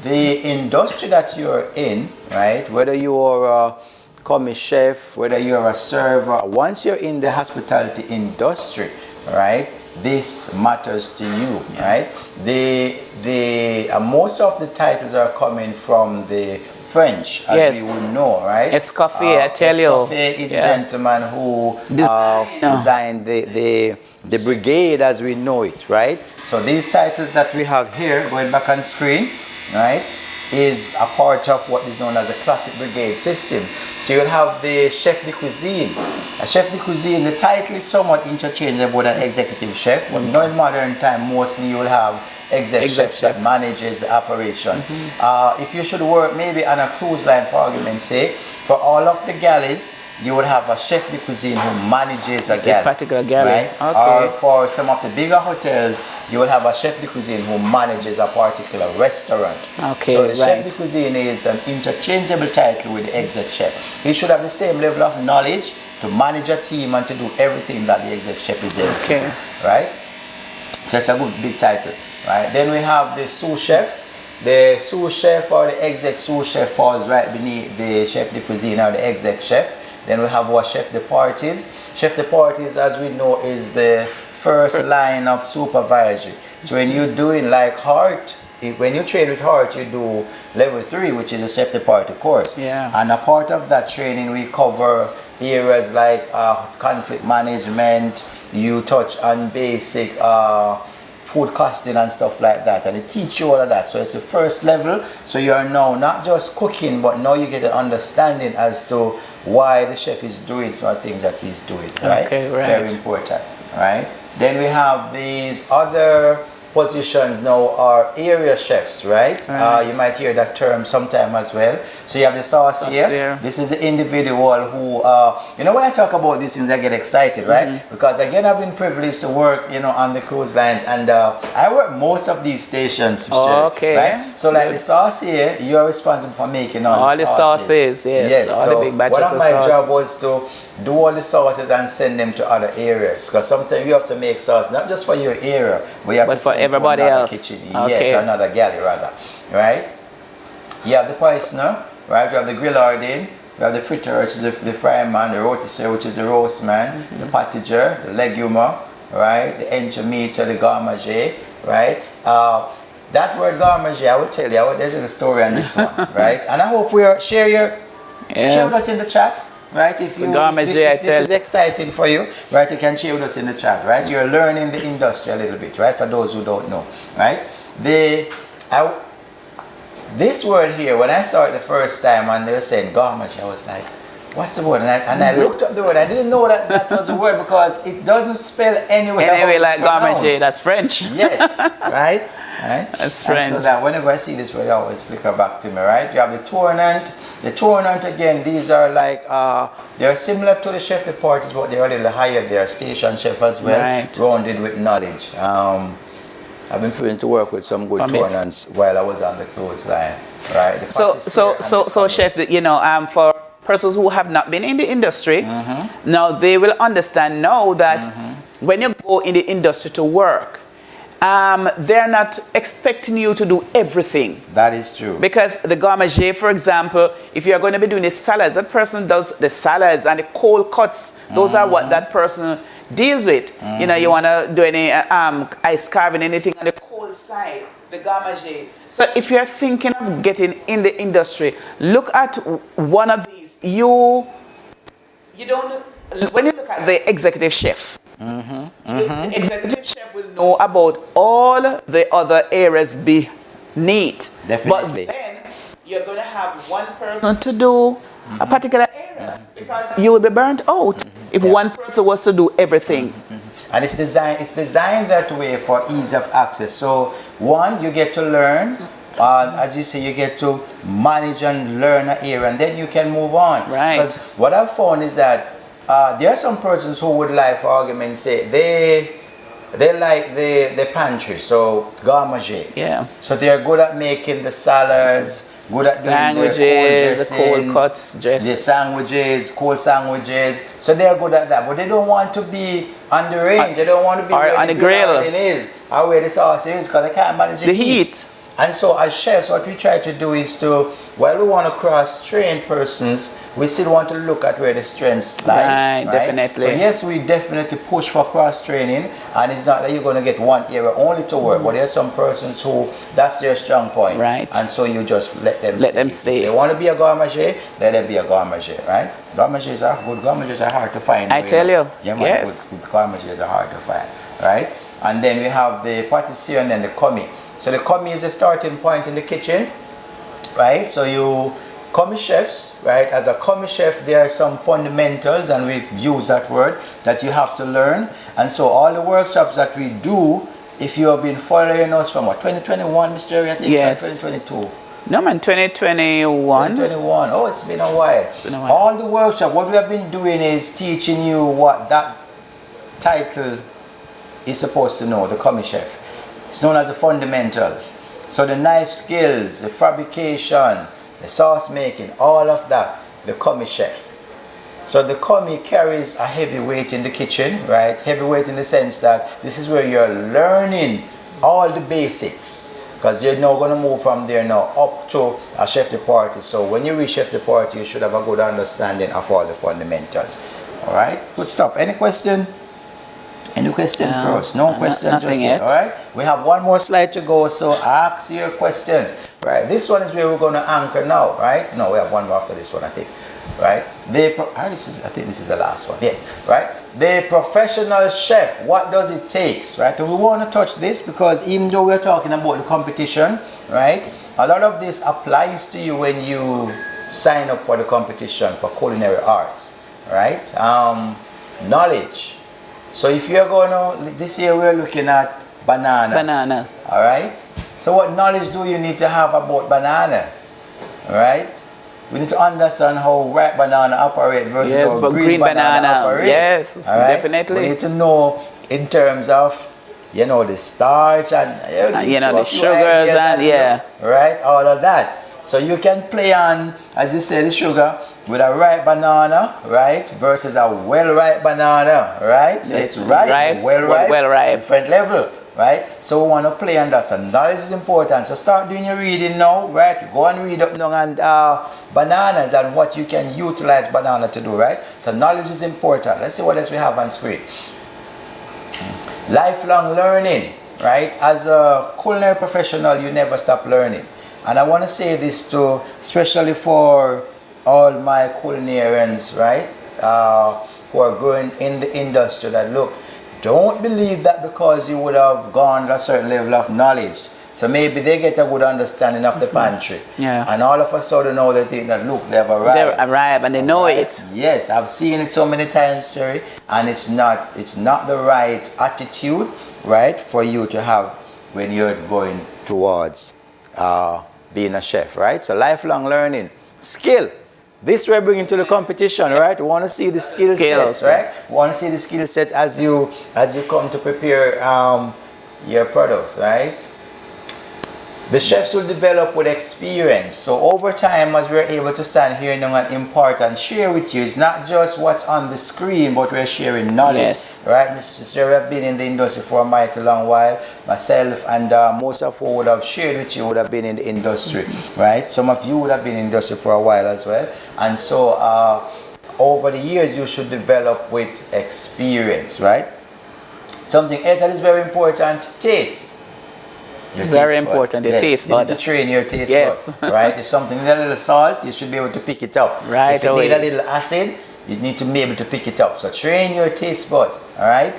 The industry that you're in, right? Whether you're a commis chef, whether you're a server, once you're in the hospitality industry, right? This matters to you, right? Most of the titles are coming from the French, as we would know, right? Escoffier, I tell you. Escoffier is a gentleman who designed the brigade as we know it, right? So these titles that we have here, going back on screen, right, is a part of what is known as the classic brigade system. So you'll have the chef de cuisine. A chef de cuisine, the title is somewhat interchangeable with an executive chef, but now in modern time, mostly you will have exec chef that manages the operation. If you should work maybe on a cruise line, for argument's sake, for all of the galleys, you would have a chef de cuisine who manages a galley. Particular galley. Right? Or for some of the bigger hotels, you will have a chef de cuisine who manages a particular restaurant. So the chef de cuisine is an interchangeable title with the exec chef. He should have the same level of knowledge to manage a team and to do everything that the exec chef is able to do. Right? So it's a good big title. Right? Then we have the sous chef. The sous chef or the exec sous chef falls right beneath the chef de cuisine or the exec chef. Then we have our chef de parties. Chef de parties, as we know, is the first line of supervisory. So when you're doing like Heart, when you train with Heart, you do level 3, which is a chef de party course. And a part of that training, we cover areas like conflict management. You touch on basic food costing and stuff like that, and they teach you all of that. So it's the first level. So you're now not just cooking, but now you get an understanding as to why the chef is doing some things that he's doing, right? Very important, right? Then we have these other positions now are area chefs, right? You might hear that term sometime as well. So you have the saucier. This is the individual who, when I talk about these things, I get excited, right? Because again, I've been privileged to work, on the cruise line, and I work most of these stations. Right? So like the saucier, you're responsible for making all the sauces. All the big batches of sauce. One of my job was to do all the sauces and send them to other areas, because sometimes you have to make sauce not just for your area, but you have to send everybody to another else. Kitchen. Yes, another galley rather, right? You have the poisoner. right? We have the grillardine, we have the fritter, which is the frying man, the rôtisseur, which is the roast man, the patager, the legumer, right? The entremeter, the garmager, right? That word garmager, I will tell you, there's a story on this one, right? And I hope we'll share with us in the chat, right? If this is exciting for you, right? You can share with us in the chat, right? You're learning the industry a little bit, right? For those who don't know, right? This word here, when I saw it the first time and they were saying garmager, I was like, what's the word? And I looked up the word. I didn't know that was a word because it doesn't spell anyway like garmager, that's French. Yes, right? That's French. And so that whenever I see this word, it always flicker back to me, right? You have the tournament. The tournament, again, these are like, they're similar to the chef de parties, but they're a little higher. They're station chef as well, rounded with knowledge. I've been privileged to work with some good tournaments while I was on the cruise line, right? So chef, you know, for persons who have not been in the industry, now they will understand now that when you go in the industry to work, they're not expecting you to do everything. That is true. Because the garmager, for example, if you're going to be doing the salads, that person does the salads and the cold cuts. Those are what that person deals with. You know, you want to do any ice carving, anything on the cold side, the garmager. So if you're thinking of getting in the industry, look at one of these. You don't, when you look at the executive chef, the executive chef will know about all the other areas beneath. Definitely. But then you're going to have one person to do a particular area because you will be burnt out if one person was to do everything. And it's designed that way for ease of access. So one, you get to learn. As you say, you get to manage and learn an area, and then you can move on. Right. Because what I've found is that there are some persons who would like, for argument's sake, they like the pantry, so garmager. Yeah. So they're good at making the salads, good at sandwiches, the cold cuts, the sandwiches, cold sandwiches. So they're good at that, but they don't want to be on the range. They don't want to be on the grill. Or where the sauce is, because they can't manage the heat. And so as chefs, what we try to do is while we want to cross-train persons, we still want to look at where the strengths lies. Right, definitely. So yes, we definitely push for cross-training, and it's not that you're going to get one area only to work, but there's some persons who, that's their strong point. Right. And so you just let them stay. If they want to be a garmager, let them be a garmager, right? Garmagers are hard to find. I tell you. Yeah, man, yes. Good garmagers are hard to find, right? And then we have the pâtissier and then the commis. So the commis is a starting point in the kitchen, right? So you commis chefs, right? As a commis chef, there are some fundamentals, and we use that word, that you have to learn. And so all the workshops that we do, if you have been following us from 2021, Mr. I think, yes. 2022. No man, 2021. 2021. Oh, it's been a while. It's been a while. All the workshop, what we have been doing is teaching you what that title is supposed to know, the commis chef. It's known as the fundamentals. So the knife skills, the fabrication, the sauce making, all of that, the commis chef. So the commis carries a heavy weight in the kitchen, right? Heavy weight in the sense that this is where you're learning all the basics, because you're now going to move from there now up to a chef de partie. So when you reach chef de partie, you should have a good understanding of all the fundamentals. All right, good stuff. Any question? Any question for us? No question nothing just yet. All right. We have one more slide to go, so ask your questions. Right. This one is where we're going to anchor now. Right. No, we have one more after this one, I think. Right. I think this is the last one. Yeah. Right. The professional chef. What does it take? Right. And we want to touch this because even though we're talking about the competition, right, a lot of this applies to you when you sign up for the competition for culinary arts. Right. Knowledge. So if you're going to, this year we're looking at banana. All right. So what knowledge do you need to have about banana? All right. We need to understand how ripe banana operate versus how green banana operate. Yes, all right? definitely. We need to know in terms of, the starch and the sugars and right, all of that. So you can play on, as you say, the sugar with a ripe banana, right, versus a well-ripe banana, right? So it's ripe, well-ripe, different level, right? So we want to play on that. So knowledge is important. So start doing your reading now, right? Go and read up now and bananas and what you can utilize banana to do, right? So knowledge is important. Let's see what else we have on screen. Lifelong learning, right? As a culinary professional, you never stop learning. And I want to say this to, especially for all my culinarians, right? Who are going in the industry, that look, don't believe that because you would have gone to a certain level of knowledge. So maybe they get a good understanding of the pantry. Yeah. And all of a sudden now they think that, look, they've arrived. They arrive and they know it. Yes, I've seen it so many times, Jerry, and it's not the right attitude, right, for you to have when you're going towards being a chef, right? So lifelong learning, skill. This we're bringing to the competition, right? We want to see the skills, right? We want to see the skill set as you come to prepare your products, right? The chefs will develop with experience. So over time, as we're able to stand here and impart and share with you, it's not just what's on the screen, but we're sharing knowledge. Yes. Right? Mr. Jerry, I've been in the industry for a mighty long while. Myself and most of who would have shared with you would have been in the industry, right? Some of you would have been in the industry for a while as well. And so over the years, you should develop with experience, right? Something else that is very important, taste. Very important, your taste bud. You need to train your taste bud, right? If something needs a little salt, you should be able to pick it up. Right. If it needs a little acid, you need to be able to pick it up. So train your taste buds, all right?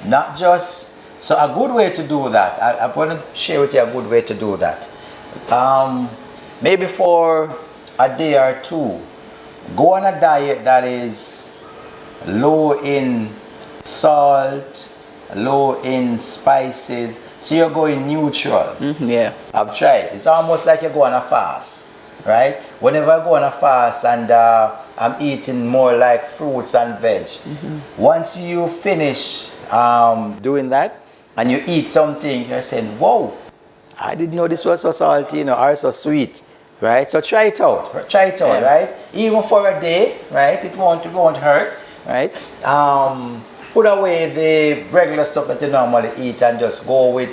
Not just, so a good way to do that, I want to share with you a good way to do that. Maybe for a day or two, go on a diet that is low in salt, low in spices. So you're going neutral. Yeah. I've tried. It's almost like you're going on a fast, right? Whenever I go on a fast and I'm eating more like fruits and veg, once you finish doing that and you eat something, you're saying, whoa, I didn't know this was so salty, or so sweet, right? So try it out. Try it out, right? Even for a day, right? It won't hurt, right? Put away the regular stuff that you normally eat and just go with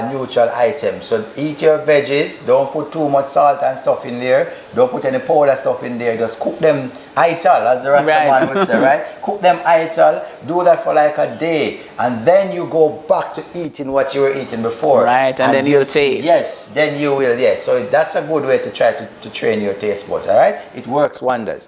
neutral items. So eat your veggies, don't put too much salt and stuff in there, don't put any powder stuff in there, just cook them ital, as the Rastaman would say, right? Cook them ital, do that for like a day, and then you go back to eating what you were eating before. Right, and then you'll taste. Yes, then you will, yes. So that's a good way to try to train your taste buds, all right? It works wonders.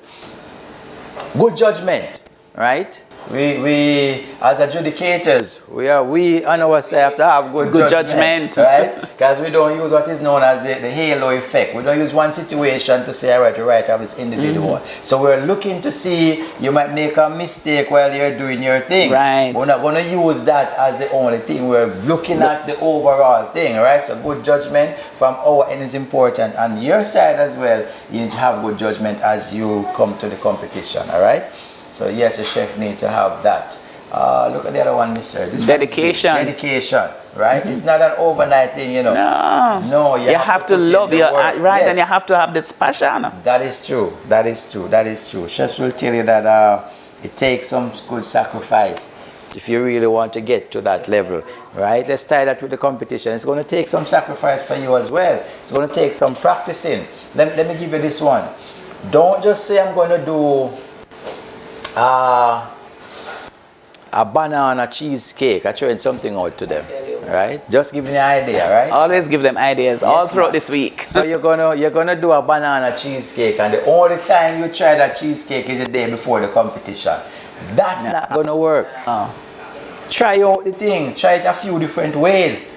Good judgment, right? We as adjudicators, we on our side have to have good judgment, right? Because we don't use what is known as the halo effect. We don't use one situation to say, all right, you're right, I have this individual. So we're looking to see, you might make a mistake while you're doing your thing. Right. We're not going to use that as the only thing. We're looking at the overall thing, right? So good judgment from our end is important. And your side as well, you need to have good judgment as you come to the competition, all right? So yes, the chef needs to have that. Look at the other one, mister. This dedication. Dedication, right? It's not an overnight thing, No, you have to love your art, right? Yes. And you have to have this passion. That is true. That is true. That is true. Chefs will tell you that it takes some good sacrifice if you really want to get to that level, right? Let's tie that with the competition. It's going to take some sacrifice for you as well. It's going to take some practicing. Let me give you this one. Don't just say I'm going to do a banana cheesecake. I tried something out to them, right? Just give me an idea, right? Always give them ideas all throughout this week. So you're gonna do a banana cheesecake, and the only time you try that cheesecake is the day before the competition. That's not gonna work. Try out the thing. Try it a few different ways.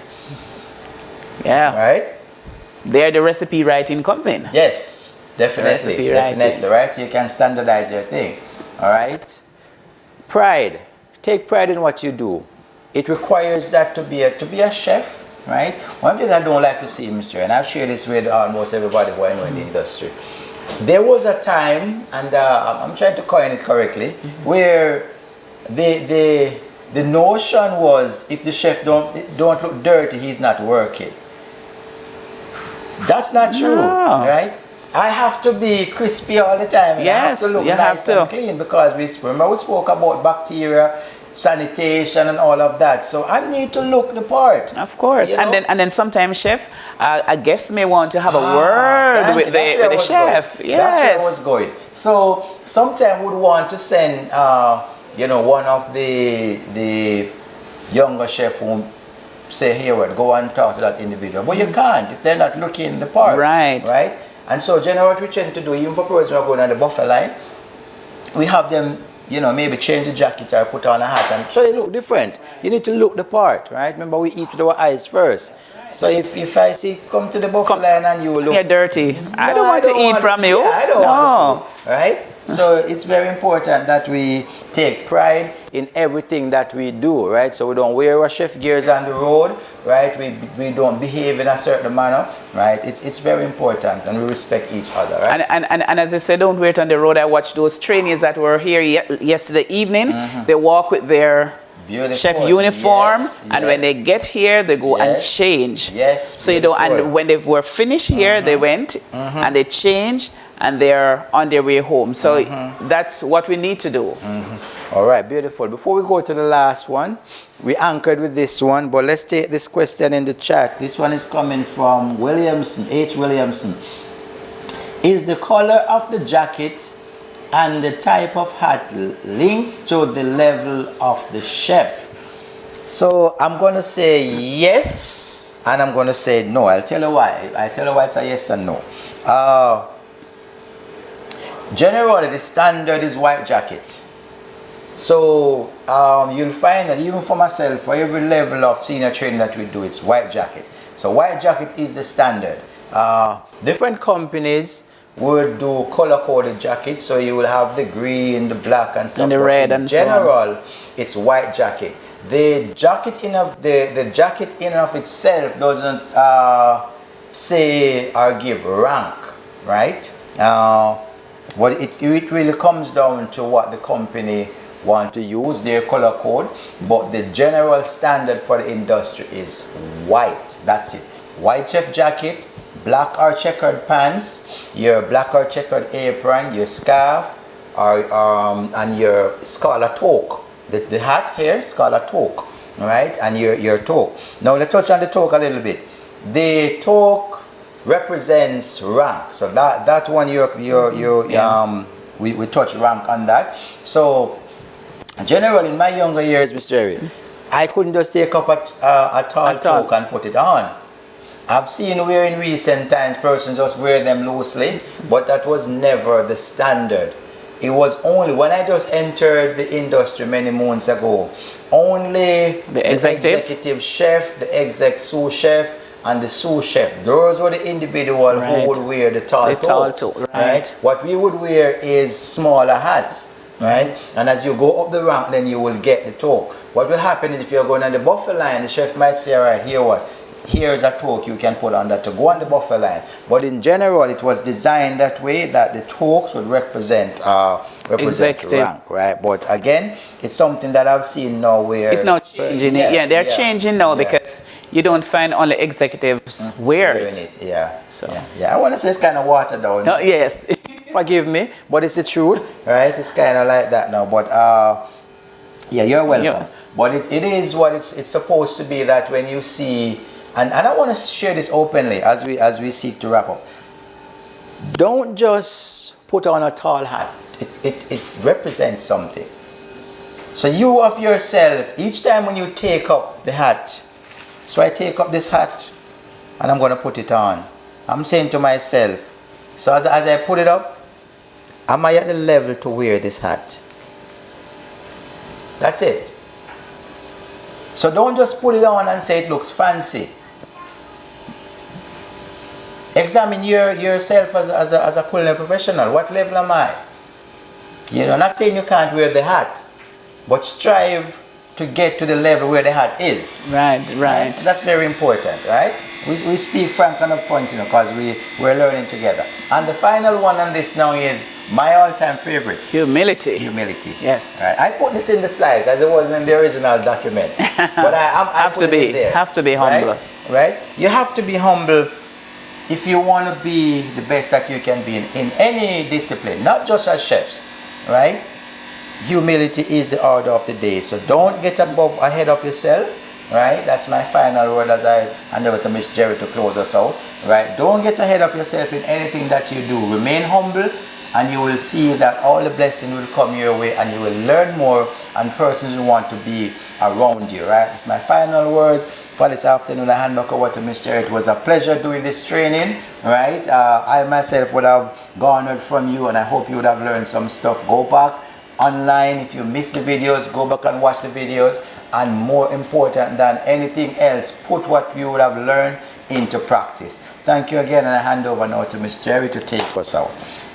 Yeah. Right? There the recipe writing comes in. Yes, definitely. Definitely, right? So you can standardize your thing. All right? Pride. Take pride in what you do. It requires that to be a chef, right? One thing I don't like to see, mister, and I've shared this with almost everybody who I know in the industry. There was a time, and I'm trying to coin it correctly, where the notion was if the chef don't look dirty, he's not working. That's not true, right? I have to be crispy all the time. Yes, I have to look nice and clean, because we spoke about bacteria sanitation and all of that. So I need to look the part. Of course. You know? And then sometimes, chef, a guest may want to have a word with the chef. Going. Yes. That's where I was going. So sometimes would want to send one of the younger chef who say, here, go and talk to that individual. But you can't if they're not looking the part. Right. Right? And so generally what we tend to do, even for persons who are going on the buffet line, we have them, maybe change the jacket or put on a hat, and so they look different. You need to look the part, right? Remember, we eat with our eyes first. So if I see, come to the buffet line and you look... You're dirty. I don't want to eat from you. Yeah, I don't want the food, right? So it's very important that we take pride in everything that we do, right? So we don't wear our chef gears on the road, right? We don't behave in a certain manner, right? It's very important, and we respect each other, right? And as I said, don't wear it on the road. I watched those trainees that were here yesterday evening. They walk with their chef uniform, and when they get here, they go and change. Yes. So and when they were finished here, they went and they changed, and they're on their way home. So that's what we need to do. All right, beautiful. Before we go to the last one, we anchored with this one, but let's take this question in the chat. This one is coming from Williamson, H. Williamson. Is the color of the jacket and the type of hat linked to the level of the chef? So I'm going to say yes, and I'm going to say no. I'll tell you why. I'll tell you why it's a yes and no. Generally, the standard is white jacket. So you'll find that even for myself, for every level of senior training that we do, it's white jacket. So white jacket is the standard. Different companies would do color-coded jackets, so you will have the green, the black, and stuff. And the red, and so on. In general, it's white jacket. The jacket in of itself doesn't say or give rank, right? But it really comes down to what the company want to use, their color code, but the general standard for the industry is white. That's it. White chef jacket, black or checkered pants, your black or checkered apron, your scarf, and your scarlet toque. The hat here, scarlet toque, right? And your toque. Now let's touch on the toque a little bit. The toque represents rank. So that one we touch rank on that. So generally in my younger years, Mr. Eric, I couldn't just take up a tall toque and put it on. I've seen where in recent times persons just wear them loosely, but that was never the standard. It was only when I just entered the industry many moons ago, only the executive chef, the exec sous chef, and the sous chef, those were the individual who would wear the tall toque, right? What we would wear is smaller hats, right? And as you go up the rank, then you will get the toque. What will happen is if you're going on the buffet line, the chef might say, all right, here's a toque you can put on that to go on the buffet line. But in general, it was designed that way that the toques would represent executive rank, right? But again, it's something that I've seen now where it's not changing. They're changing now because you don't find only executives wear it. I want to say it's kind of watered down. No, yes. Forgive me, but it's the truth, right? It's kind of like that now. But you're welcome. Yeah. But it is what it's supposed to be, that when you see, and I want to share this openly as we seek to wrap up. Don't just put on a tall hat. It represents something. So you of yourself, each time when you take up the hat, so I take up this hat and I'm going to put it on. I'm saying to myself, so as I put it up, am I at the level to wear this hat? That's it. So don't just put it on and say it looks fancy. Examine yourself as a culinary professional. What level am I? Not saying you can't wear the hat, but strive to get to the level where the hat is. Right. That's very important, right? We speak frank and upfront, because we're learning together. And the final one on this now is my all-time favorite. Humility. Yes. Right. I put this in the slides as it wasn't in the original document. But I have to be humble. Right? You have to be humble if you want to be the best that you can be in any discipline, not just as chefs, right? humility is the order of the day. So don't get ahead of yourself, right? That's my final word as I hand over to Miss Jerry to close us out, right? Don't get ahead of yourself in anything that you do. Remain humble, and you will see that all the blessing will come your way, and you will learn more, and persons will want to be around you, right? It's my final words for this afternoon. I hand back over to Miss Jerry. It was a pleasure doing this training, right? I myself would have garnered from you, and I hope you would have learned some stuff. Go back online. If you missed the videos, go back and watch the videos, and more important than anything else, put what you would have learned into practice. Thank you again, and I hand over now to Miss Jerry to take us out.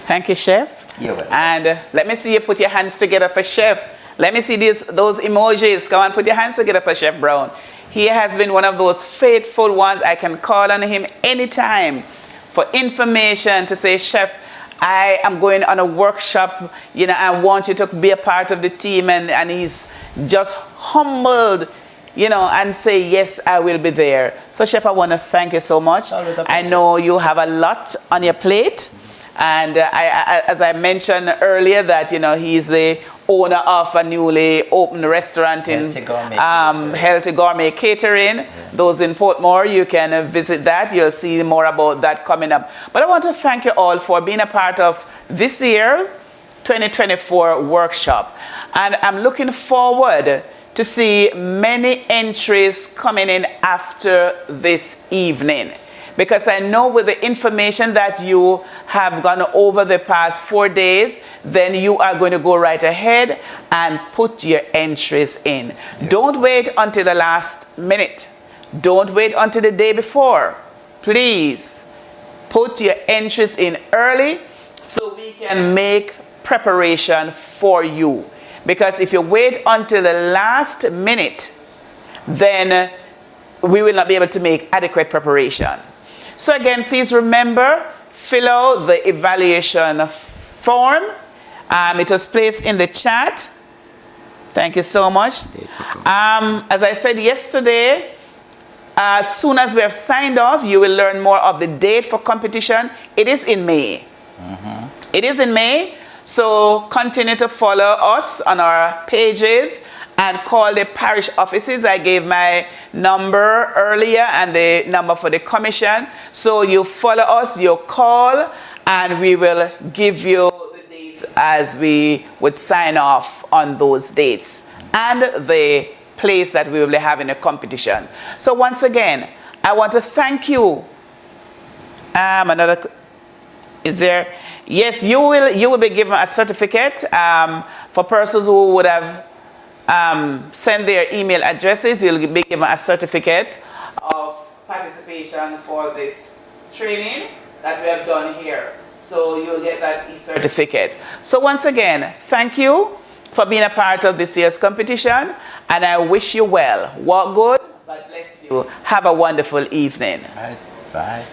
Thank you, Chef. You're welcome. And let me see you put your hands together for Chef. Let me see those emojis. Come on, put your hands together for Chef Brown. He has been one of those faithful ones. I can call on him anytime for information to say, Chef, I am going on a workshop. You know, I want you to be a part of the team. And he's just humbled, you know, and say, yes, I will be there. So, Chef, I want to thank you so much. I know you have a lot on your plate. And as I mentioned earlier, that, you know, he's the owner of a newly opened restaurant in Healthy Gourmet Catering. Yeah. Those in Portmore, you can visit that. You'll see more about that coming up. But I want to thank you all for being a part of this year's 2024 workshop. And I'm looking forward to see many entries coming in after this evening. Because I know with the information that you have gone over the past 4 days, then you are going to go right ahead and put your entries in. Yeah. Don't wait until the last minute. Don't wait until the day before. Please put your entries in early so we can make preparation for you. Because if you wait until the last minute, then we will not be able to make adequate preparation. So again, please remember, fill out the evaluation form. It was placed in the chat. Thank you so much. As I said yesterday, as soon as we have signed off, you will learn more of the date for competition. It is in May. It is in May. So continue to follow us on our pages and call the parish offices. I gave my number earlier and the number for the commission. So you follow us, you call, and we will give you the dates as we would sign off on those dates and the place that we will be having a competition. So once again, I want to thank you. Is there? Yes, you will be given a certificate for persons who would have send their email addresses. You'll be given a certificate of participation for this training that we have done here. So you'll get that e-certificate. So once again, thank you for being a part of this year's competition, and I wish you well. Walk good. God bless you. Have a wonderful evening. All right. Bye.